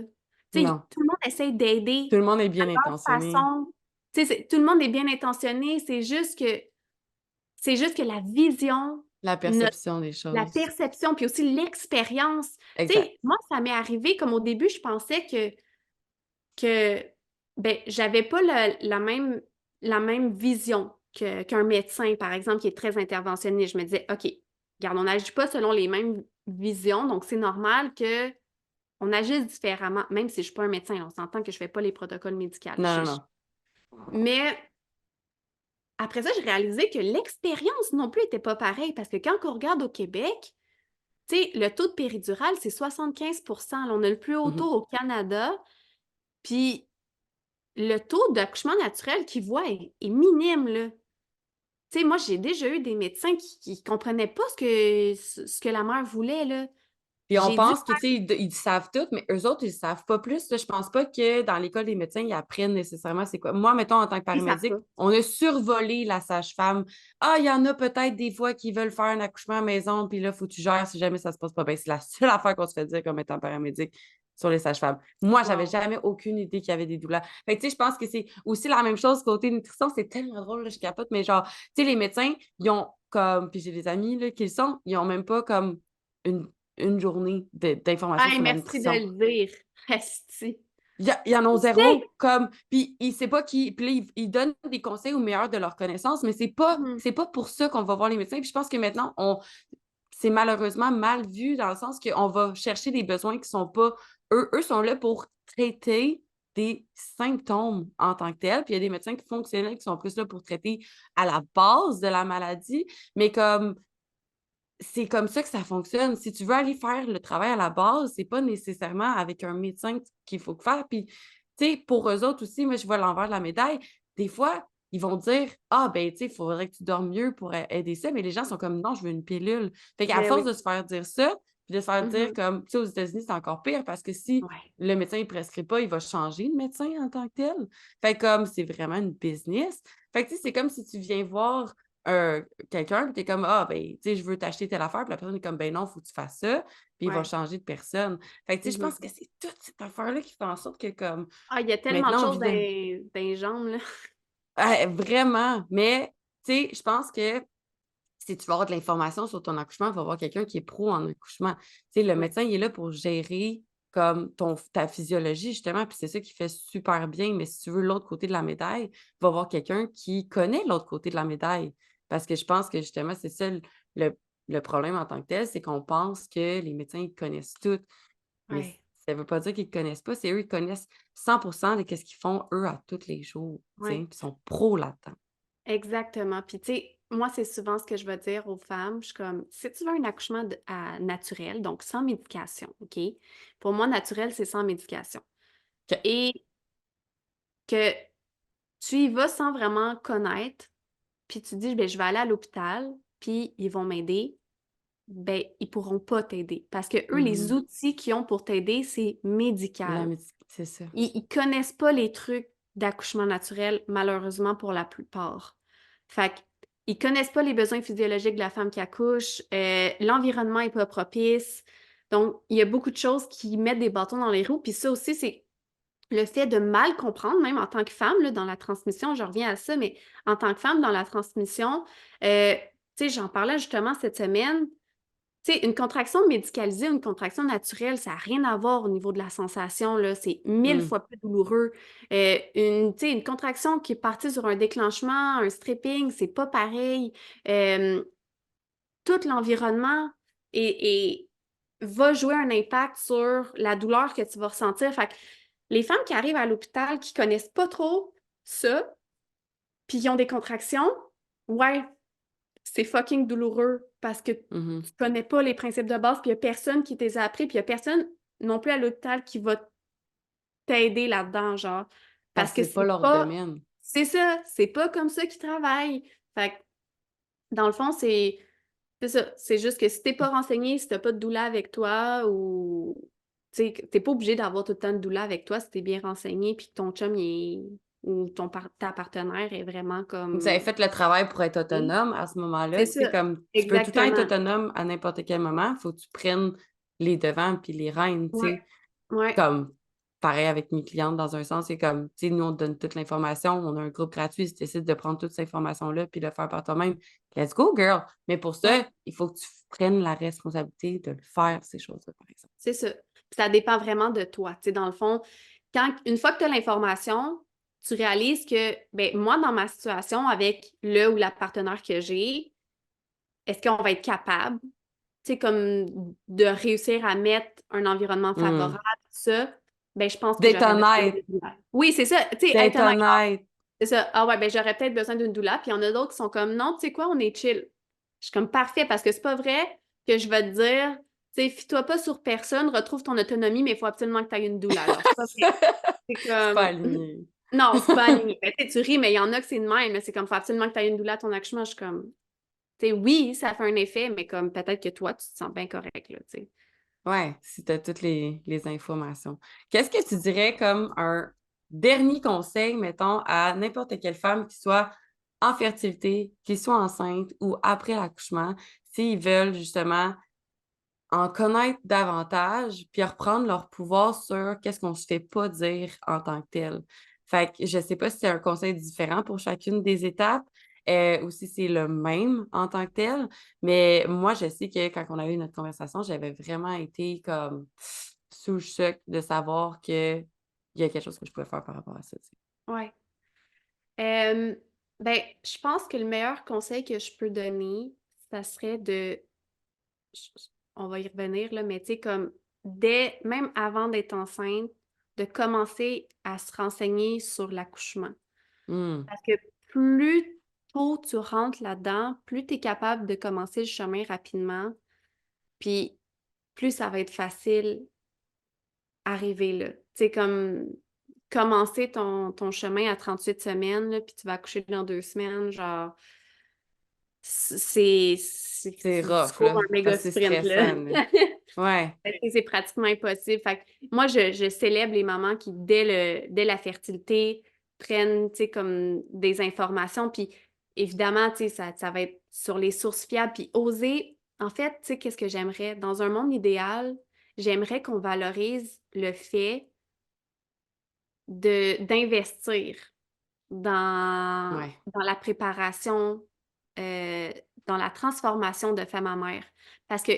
Tu sais, Non. tout le monde essaie d'aider Tout le monde est à bien leur intentionné. façon. Tu sais, tout le monde est bien intentionné, c'est juste que la vision, La notre perception des la choses. perception, puis aussi l'expérience. Tu Exact. sais, moi, ça m'est arrivé comme au début, je pensais que ben, j'avais pas la même vision qu'un médecin, par exemple, qui est très interventionniste. Je me disais, OK, regarde, on n'agit pas selon les mêmes visions, donc c'est normal qu'on agisse différemment, même si je suis pas un médecin. On s'entend que je fais pas les protocoles médicaux. Non, non, non. Mais après ça, j'ai réalisé que l'expérience non plus était pas pareille parce que quand on regarde au Québec, tu sais, le taux de péridurale, c'est 75%. Là, on a le plus haut Mhm. taux au Canada. Puis le taux d'accouchement naturel qu'ils voient est minime, là. Tu sais, moi, j'ai déjà eu des médecins qui comprenaient pas ce que la mère voulait, là. Puis on J'ai dû pense que, tu sais, ils savent tout, mais eux autres, ils savent pas plus. Là. Je pense pas que dans l'école des médecins, ils apprennent nécessairement c'est quoi. Moi, mettons, en tant que ils savent paramédic, pas. on a survolé la sage-femme. Ah, il y en a peut-être des fois qui veulent faire un accouchement à la maison, puis là, faut que tu gères si jamais ça se passe pas bien. C'est la seule affaire qu'on se fait dire comme étant paramédic sur les sages-femmes. Moi, j'avais Wow. jamais aucune idée qu'il y avait des douleurs. Fait que, tu sais, je pense que c'est aussi la même chose côté nutrition. C'est tellement drôle, là, je capote, mais genre, tu sais, les médecins, ils ont comme, puis j'ai des amis, là, qui le sont, ils ont même pas comme une journée d'informations Hey, sur la merci de nutrition. le dire. Esti. Il y en a Tu sais. zéro, comme, puis il sait pas qui, puis là, ils donnent des conseils au meilleur de leur connaissance, mais Mhm. c'est pas pour ça qu'on va voir les médecins. Puis je pense que maintenant, c'est malheureusement mal vu dans le sens qu'on va chercher des besoins qui sont pas, eux sont là pour traiter des symptômes en tant que tels, puis il y a des médecins qui fonctionnels qui sont plus là pour traiter à la base de la maladie, mais comme c'est comme ça que ça fonctionne. Si tu veux aller faire le travail à la base, c'est pas nécessairement avec un médecin qu'il faut faire. Puis, tu sais, pour eux autres aussi, moi, je vois l'envers de la médaille. Des fois, ils vont dire ah, ben, tu sais, il faudrait que tu dormes mieux pour aider ça. Mais les gens sont comme non, je veux une pilule. Fait qu'à Ben force oui. de se faire dire ça, puis Puis de se faire dire Mhm. comme, tu sais, aux États-Unis, c'est encore pire parce que si Ouais. le médecin ne prescrit pas, il va changer de médecin en tant que tel. Fait comme c'est vraiment une business. Fait que tu sais, c'est comme si tu viens voir quelqu'un, puis t'es comme, ah, ben, tu sais, je veux t'acheter telle affaire, puis la personne est comme, ben non, faut que tu fasses ça, puis il va Ouais. changer de personne. Fait que tu sais, je Mhm. pense que c'est toute cette affaire-là qui fait en sorte que comme, Ah, il y a tellement de maintenant, on choses vit dans, dans. dans les jambes, là. Vraiment, mais tu sais, je pense que si tu veux avoir de l'information sur ton accouchement, il va voir quelqu'un qui est pro en accouchement. Tu sais, le Ouais. médecin, il est là pour gérer comme ta physiologie, justement, puis c'est ça qui fait super bien. Mais si tu veux l'autre côté de la médaille, va voir quelqu'un qui connaît l'autre côté de la médaille. Parce que je pense que justement, c'est ça le, le problème en tant que tel, c'est qu'on pense que les médecins ils connaissent tout. Mais Ouais. ça ne veut pas dire qu'ils ne connaissent pas. C'est eux, ils connaissent 100% de ce qu'ils font, eux, à tous les jours. Tu sais, Ouais. puis ils sont pros là-dedans. Exactement. Puis, tu sais, moi, c'est souvent ce que je vais dire aux femmes. Je suis comme, si tu veux un accouchement naturel, donc sans médication, OK? Pour moi, naturel, c'est sans médication. OK. Et que tu y vas sans vraiment connaître, puis tu dis, ben, je vais aller à l'hôpital, puis ils vont m'aider. Ben, ils pourront pas t'aider. Parce que eux, les Mhm. outils qu'ils ont pour t'aider, c'est médical. C'est ça. Ils connaissent pas les trucs d'accouchement naturel, malheureusement, pour la plupart. Fait que, ils connaissent pas les besoins physiologiques de la femme qui accouche, l'environnement est pas propice. Donc, il y a beaucoup de choses qui mettent des bâtons dans les roues. Puis ça aussi, c'est le fait de mal comprendre, même en tant que femme, là, dans la transmission, je reviens à ça, mais en tant que femme, dans la transmission, tu sais, j'en parlais justement cette semaine. Tu sais, une contraction médicalisée, une contraction naturelle, ça n'a rien à voir au niveau de la sensation, là. C'est 1000 Mmh. fois plus douloureux. Tu sais, une contraction qui est partie sur un déclenchement, un stripping, c'est pas pareil. Euh, Tout l'environnement et va jouer un impact sur la douleur que tu vas ressentir. Fait que les femmes qui arrivent à l'hôpital qui connaissent pas trop ça, puis qui ont des contractions, ouais, c'est fucking douloureux parce que Mmh. tu connais pas les principes de base, puis il y a personne qui t'a appris, puis il y a personne non plus à l'hôpital qui va t'aider là-dedans, genre. Parce Parce que que c'est pas c'est leur pas... domaine. C'est ça, c'est pas comme ça qu'ils travaillent. Fait que, dans le fond, c'est ça. C'est juste que si t'es pas renseigné, si t'as pas de doula avec toi, ou... Tu sais, t'es pas obligé d'avoir tout le temps de doula avec toi si t'es bien renseigné, puis que ton chum, ou ta partenaire est vraiment Vous avez comme... fait le travail pour être autonome à ce moment-là. C'est Tu sais, ça, comme tu peux tout le temps être exactement. autonome à n'importe quel moment, il faut que tu prennes les devants puis les rênes, tu Ouais, sais. ouais. Comme pareil avec mes clientes dans un sens, c'est comme, tu sais, nous, on te donne toute l'information, on a un groupe gratuit, si tu décides de prendre toute cette information-là puis de le faire par toi-même, let's go, girl! Mais pour Ouais, ça, il faut que tu prennes la responsabilité de le faire, ces choses-là, par exemple. c'est ça. Puis ça dépend vraiment de toi. Tu sais, dans le fond, une fois que tu as l'information, tu réalises que, ben, moi, dans ma situation, avec le ou la partenaire que j'ai, est-ce qu'on va être capable, tu sais, comme de réussir à mettre un environnement Mmh. favorable, ça, ben, je pense que D'être j'aurais besoin honnête, d'une doula. Oui, c'est ça. Tu sais, être d'être honnête, honnête. c'est ça. Ah ouais, ben, j'aurais peut-être besoin d'une doula. Puis il y en a d'autres qui sont comme, non, tu sais quoi, on est chill. Je suis comme, parfait, parce que c'est pas vrai que je vais te dire, tu sais, fie-toi pas sur personne, retrouve ton autonomie, mais il faut absolument que tu aies une doula. Alors, c'est pas vrai. C'est C'est pas comme, aligné. non, c'est pas aligné. Ben, tu sais, tu ris, mais il y en a que c'est de même, mais c'est comme, faut absolument que tu aies une doula à ton accouchement. Je suis comme, tu sais, oui, ça fait un effet, mais comme, peut-être que toi, tu te sens bien correct, là, tu sais. Ouais, si tu as toutes les informations. Qu'est-ce que tu dirais comme un dernier conseil, mettons, à n'importe quelle femme qui soit en fertilité, qui soit enceinte ou après l'accouchement, s'ils veulent justement en connaître davantage, puis reprendre leur pouvoir sur qu'est-ce qu'on se fait pas dire en tant que tel. Fait que je sais pas si c'est un conseil différent pour chacune des étapes, ou si c'est le même en tant que tel, mais moi, je sais que quand on a eu notre conversation, j'avais vraiment été comme sous le choc de savoir qu'il y a quelque chose que je pouvais faire par rapport à ça, tu sais. Ouais. Ben, je pense que le meilleur conseil que je peux donner, ça serait de, on va y revenir, là, mais tu sais, comme même avant d'être enceinte, de commencer à se renseigner sur l'accouchement. Mmh. Parce que plus tôt tu rentres là-dedans, plus tu es capable de commencer le chemin rapidement, puis plus ça va être facile arriver là. Tu sais, comme commencer ton chemin à 38 semaines, là, puis tu vas accoucher dans 2 semaines, genre, C'est tu rough, cours là, un méga parce que c'est sprint, là. stressant, là. Ouais. Fait que c'est pratiquement impossible. Fait que moi, je célèbre les mamans qui, dès la fertilité, prennent, tu sais, comme des informations. Puis évidemment, tu sais, ça va être sur les sources fiables. Puis oser, en fait, tu sais, qu'est-ce que j'aimerais? Dans un monde idéal, j'aimerais qu'on valorise le fait d'investir dans, Ouais. dans la préparation, euh, dans la transformation de femme à mère. Parce que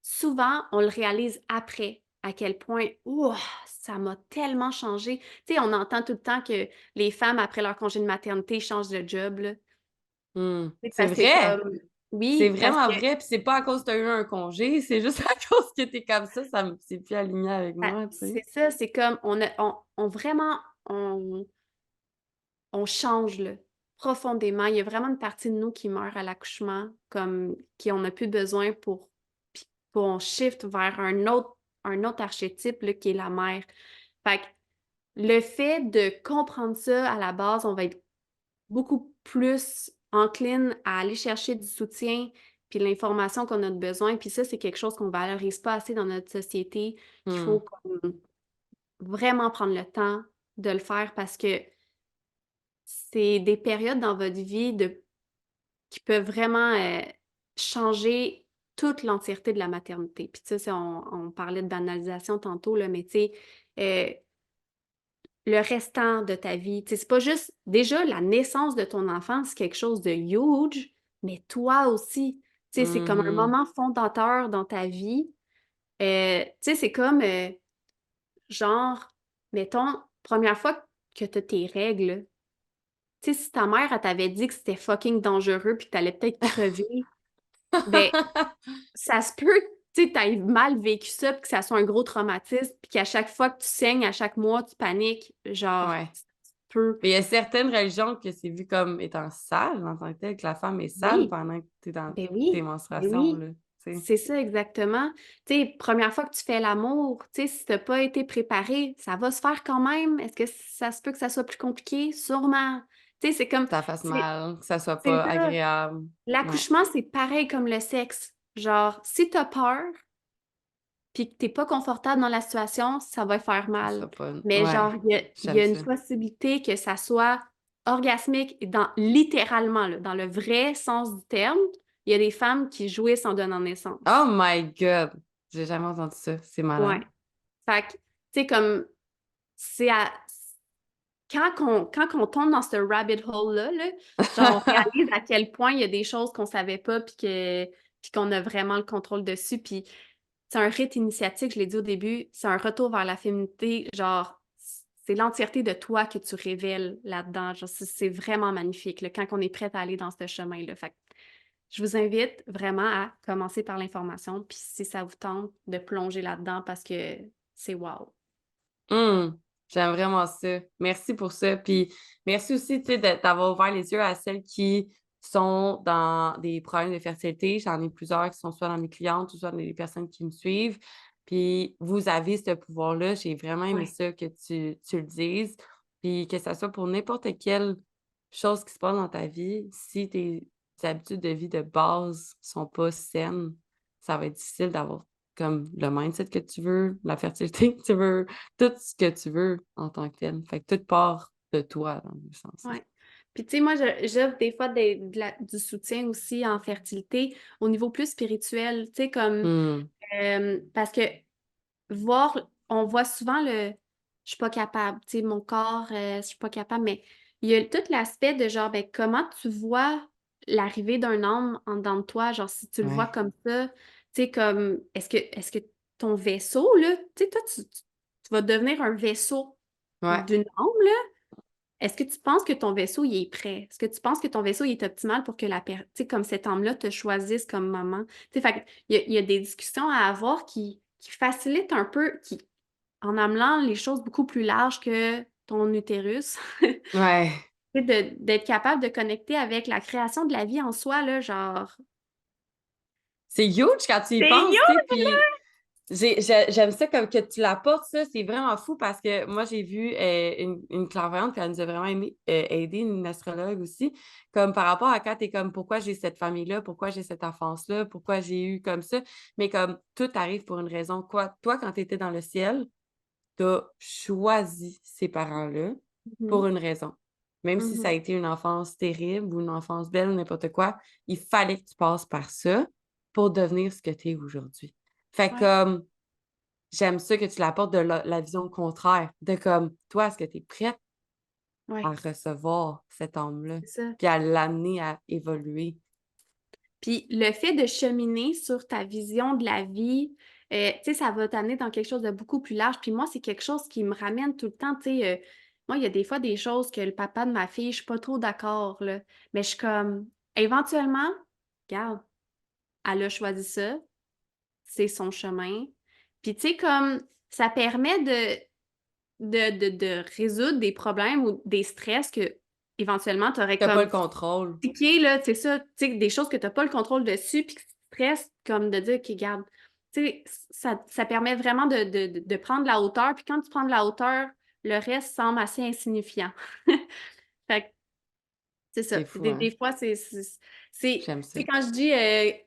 souvent, on le réalise après, à quel point, ouah, ça m'a tellement changé. Tu sais, on entend tout le temps que les femmes, après leur congé de maternité, changent de job, là. C'est C'est parce que vrai! comme, C'est oui, parce vraiment que vrai, puis c'est pas à cause que t'as eu un congé, c'est juste à cause que t'es comme ça c'est plus aligné avec moi, tu sais. c'est ça, c'est comme, on vraiment, on change là, profondément. Il y a vraiment une partie de nous qui meurt à l'accouchement, comme qui on n'a plus besoin pour on shift vers un autre archétype là, qui est la mère. Fait que le fait de comprendre ça à la base, on va être beaucoup plus encline à aller chercher du soutien puis l'information qu'on a besoin. Puis ça, c'est quelque chose qu'on valorise pas assez dans notre société, qu'il faut Hmm. comme vraiment prendre le temps de le faire parce que c'est des périodes dans votre vie qui peuvent vraiment changer toute l'entièreté de la maternité. Puis tu sais, on parlait de banalisation tantôt, là, mais tu sais, euh, le restant de ta vie, tu sais, c'est pas juste, déjà, la naissance de ton enfant, c'est quelque chose de huge, mais toi aussi, tu sais, c'est comme un Mhm. moment fondateur dans ta vie. Tu sais, c'est comme, genre, mettons, première fois que tu as tes règles, tu sais, si ta mère, elle t'avait dit que c'était fucking dangereux puis que t'allais peut-être crever, ben, ça se peut, tu sais, t'aies mal vécu ça puis que ça soit un gros traumatisme puis qu'à chaque fois que tu saignes, à chaque mois, tu paniques, genre, Ouais. ça se peut. Mais il y a certaines religions que c'est vu comme étant sale en tant que tel, que la femme est sale Oui, pendant que tu es dans ben tes oui, ben menstruations, oui. là, tu sais. C'est ça exactement. Tu sais, première fois que tu fais l'amour, tu sais, si t'as pas été préparé, ça va se faire quand même. Est-ce que ça se peut que ça soit plus compliqué? Sûrement. Tu sais, c'est comme, Ça fasse c'est mal, que ça soit c'est pas ça. agréable. Ouais, L'accouchement, c'est pareil comme le sexe. Genre, si t'as peur, puis que t'es pas confortable dans la situation, ça va faire ça mal. sera pas... Mais Ouais, genre, il y j'aime a une ça. possibilité que ça soit orgasmique, littéralement, là, dans le vrai sens du terme. Il y a des femmes qui jouissent en donnant Oh naissance. my God! J'ai jamais entendu ça. C'est Ouais. malade. Fait que, tu sais, comme, c'est à... Quand on tombe dans ce rabbit hole-là, là, genre, on réalise à quel point il y a des choses qu'on savait pas puis qu'on a vraiment le contrôle dessus. Puis c'est un rite initiatique, je l'ai dit au début, c'est un retour vers la féminité, genre, c'est l'entièreté de toi que tu révèles là-dedans. Genre, c'est vraiment magnifique, là, quand on est prête à aller dans ce chemin-là. Fait que je vous invite vraiment à commencer par l'information, puis si ça vous tente, de plonger là-dedans parce que c'est wow. Hum, J'aime vraiment ça. Merci pour ça. Puis merci aussi, tu sais, d'avoir ouvert les yeux à celles qui sont dans des problèmes de fertilité. J'en ai plusieurs qui sont soit dans mes clientes ou soit dans les personnes qui me suivent. Puis vous avez ce pouvoir-là. J'ai vraiment aimé Ouais. ça que tu le dises. Puis que ça soit pour n'importe quelle chose qui se passe dans ta vie, si tes habitudes de vie de base sont pas saines, ça va être difficile d'avoir comme le mindset que tu veux, la fertilité que tu veux, tout ce que tu veux en tant que tel. Fait que tout part de toi, dans le sens. Ouais. Puis, tu sais, moi, j'offre des fois du soutien aussi en fertilité au niveau plus spirituel, tu sais, comme, Hmm, parce que on voit souvent je suis pas capable, tu sais, mon corps, je suis pas capable, mais il y a tout l'aspect de genre, ben, comment tu vois l'arrivée d'un homme en dedans de toi, genre, si tu le vois ouais, comme ça, tu sais, comme, est-ce que ton vaisseau, là, tu sais, toi, tu vas devenir un vaisseau ouais. d'une âme, là. Est-ce que tu penses que ton vaisseau, il est prêt? Est-ce que tu penses que ton vaisseau, il est optimal pour que tu sais, comme cet homme-là te choisisse comme maman? Tu sais, fait que il y a des discussions à avoir qui facilitent un peu, en amenant les choses beaucoup plus larges que ton utérus. Ouais. Tu sais, d'être capable de connecter avec la création de la vie en soi, là, genre. C'est huge quand tu y C'est penses, tu sais, huge, puis là! J'aime ça comme que tu l'apportes, ça, c'est vraiment fou parce que moi, j'ai vu une clairvoyante, puis elle nous a vraiment aidé, une astrologue aussi, comme par rapport à quand t'es comme, pourquoi j'ai cette famille-là, pourquoi j'ai cette enfance-là, pourquoi j'ai eu comme ça, mais comme tout arrive pour une raison. Quoi, toi, quand t'étais dans le ciel, t'as choisi ces parents-là pour Mhm. une raison. Même si ça a Mhm. été une enfance terrible ou une enfance belle ou n'importe quoi, il fallait que tu passes par ça pour devenir ce que tu es aujourd'hui. Fait que, Ouais, comme, j'aime ça que tu l'apportes de la vision contraire, de comme, toi, est-ce que tu es prête à ouais, recevoir cet homme-là, c'est ça. puis à l'amener à évoluer? Puis le fait de cheminer sur ta vision de la vie, tu sais, ça va t'amener dans quelque chose de beaucoup plus large. Puis moi, c'est quelque chose qui me ramène tout le temps, tu sais, moi, il y a des fois des choses que le papa de ma fille, je suis pas trop d'accord, là. Mais je suis comme, éventuellement, regarde, elle a choisi ça, c'est son chemin. Puis tu sais, comme, ça permet de résoudre des problèmes ou des stress que éventuellement tu aurais Tu pas comme le contrôle. tiqué, là, c'est ça, tu sais, des choses que tu n'as pas le contrôle dessus, puis que tu stresses, comme de dire, OK, garde, tu sais, ça permet vraiment de prendre de la hauteur, puis quand tu prends de la hauteur, le reste semble assez insignifiant. Fait que, c'est ça. C'est Puis fou, hein? des fois, J'aime tu ça. sais, quand je dis,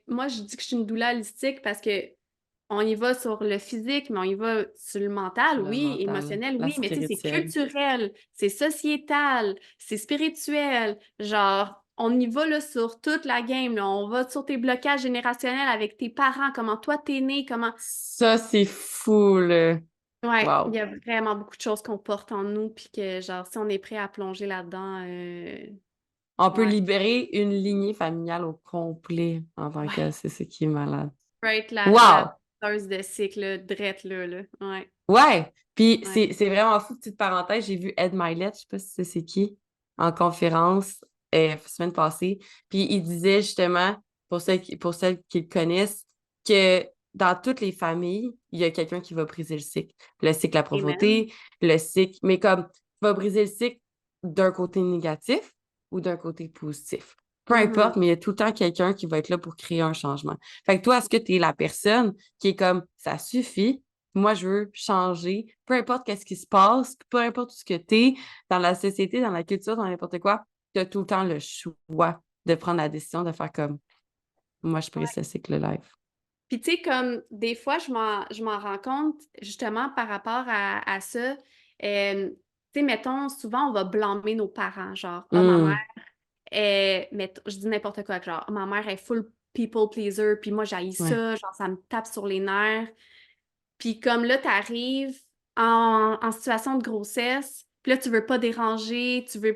moi, je dis que je suis une doula holistique parce que on y va sur le physique, mais on y va sur le mental, Sur le oui, mental, émotionnel, la oui, mais tu sais, c'est spirituelle. culturel, c'est sociétal, c'est spirituel. Genre, on y va là, sur toute la game, là. On va sur tes blocages générationnels avec tes parents, comment toi t'es né, comment. Ça, c'est fou, là. Ouais, il Wow. y a vraiment beaucoup de choses qu'on porte en nous, puis que, genre, si on est prêt à plonger là-dedans, On peut ouais, libérer une lignée familiale au complet en tant que ouais, c'est ce qui est malade. peut être la Wow! bouteuse de cycle, là, drette là, ouais, Ouais! Puis ouais. c'est vraiment fou, petite parenthèse, j'ai vu Ed Milet, je sais pas si c'est qui, en conférence semaine passée. Puis il disait justement, pour celles qui le connaissent, que dans toutes les familles, il y a quelqu'un qui va briser le cycle. Le cycle de la Amen. pauvreté, le cycle, mais comme va briser le cycle d'un côté négatif ou d'un côté positif. Peu Mhm. importe, mais il y a tout le temps quelqu'un qui va être là pour créer un changement. Fait que toi, est-ce que tu es la personne qui est comme ça suffit? Moi, je veux changer, peu importe qu'est-ce qui se passe, peu importe ce que tu es dans la société, dans la culture, dans n'importe quoi, tu as tout le temps le choix de prendre la décision de faire comme moi, je brise ce cycle live. Puis tu sais, comme des fois, je m'en rends compte justement par rapport à ça. Tu sais, mettons, souvent, on va blâmer nos parents, genre, ah, ma mère, Hum, je dis n'importe quoi, genre, ah, ma mère est full people pleaser, puis moi, j'haïs ouais, ça, genre, ça me tape sur les nerfs. Puis comme là, t'arrives en situation de grossesse, puis là, tu veux pas déranger, tu sais, tu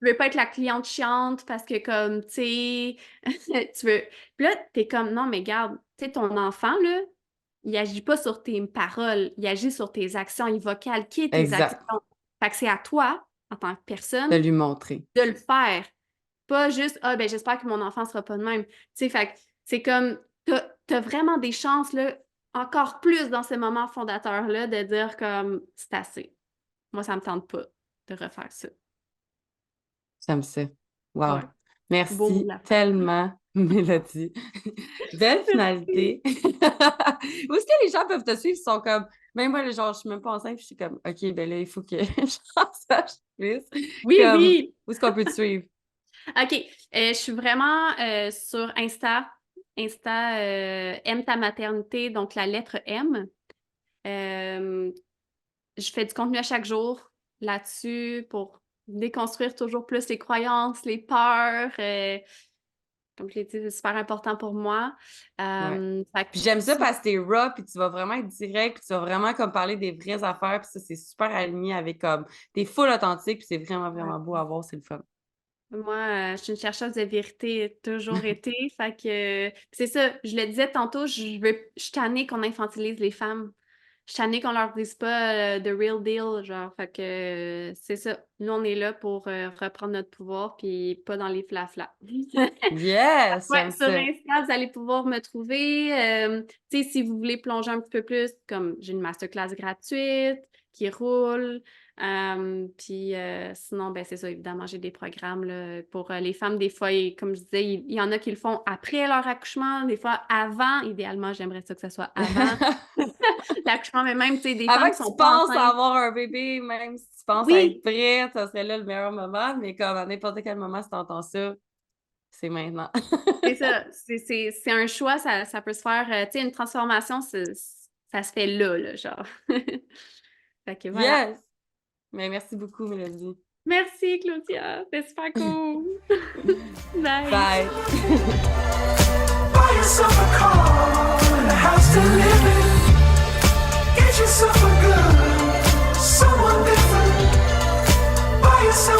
veux pas être la cliente chiante parce que comme, tu sais, tu veux. Puis là, t'es comme, non, mais garde, tu sais, ton enfant, là, il agit pas sur tes paroles, il agit sur tes actions, il va calquer tes actions. exact. Fait que c'est à toi, en tant que De personne, lui montrer. de le faire. Pas juste, ah, ben, j'espère que mon enfant sera pas de même. Tu sais, fait que c'est comme, t'as vraiment des chances, là, encore plus dans ces moments fondateurs-là, de dire comme, c'est assez. Moi, ça me tente pas de refaire ça. J'aime ça. Wow. Ouais. Beau mot de Merci la fin. tellement, Mélodie. Belle Merci. finalité. Où est-ce que les gens peuvent te suivre? Ils sont comme, même moi, genre, je suis même pas enceinte, puis je suis comme, OK, ben là, il faut que j'en sache plus. Oui, Comme, oui. où est-ce qu'on peut te suivre? OK. Je suis vraiment sur Insta. Insta, aime ta maternité, donc la lettre M. Euh, je fais du contenu à chaque jour là-dessus pour déconstruire toujours plus les croyances, les peurs. Comme je l'ai dit, c'est super important pour moi. Ouais. Fait que Puis j'aime ça si- parce que t'es raw, puis tu vas vraiment être direct, puis tu vas vraiment comme parler des vraies affaires, puis ça, c'est super aligné avec comme, t'es full authentique, puis c'est vraiment, ouais. vraiment beau à voir, c'est le fun. Moi, je suis une chercheuse de vérité, toujours été. Fait que c'est ça, je le disais tantôt, je suis tannée qu'on infantilise les femmes. Je suis tannée qu'on leur dise pas the real deal, genre. Fait que c'est ça. Nous, on est là pour reprendre notre pouvoir, puis pas dans les flaflas. Yes, Ouais, j'aime sur ça. Insta, vous allez pouvoir me trouver. Tu sais, si vous voulez plonger un petit peu plus, comme j'ai une masterclass gratuite, qui roule. Puis sinon, ben c'est ça, évidemment, j'ai des programmes là, pour les femmes. Des fois, comme je disais, il y en a qui le font après leur accouchement, des fois avant. Idéalement, j'aimerais ça que ça soit avant l'accouchement, mais même, tu sais, des Avant femmes que qui tu sont pas penses à enceintes. avoir un bébé, même si tu penses à Oui, être prête, ça serait là le meilleur moment, mais comme à n'importe quel moment, si t'entends ça, c'est maintenant. c'est ça. C'est un choix, ça peut se faire. Tu sais, une transformation, ça se fait là, genre. Fait que voilà. Yes! Mais merci beaucoup, Mélodie. Merci, Claudia. C'était super cool. Bye. Bye! Buy yourself a car and a house to live in. Get yourself a gun.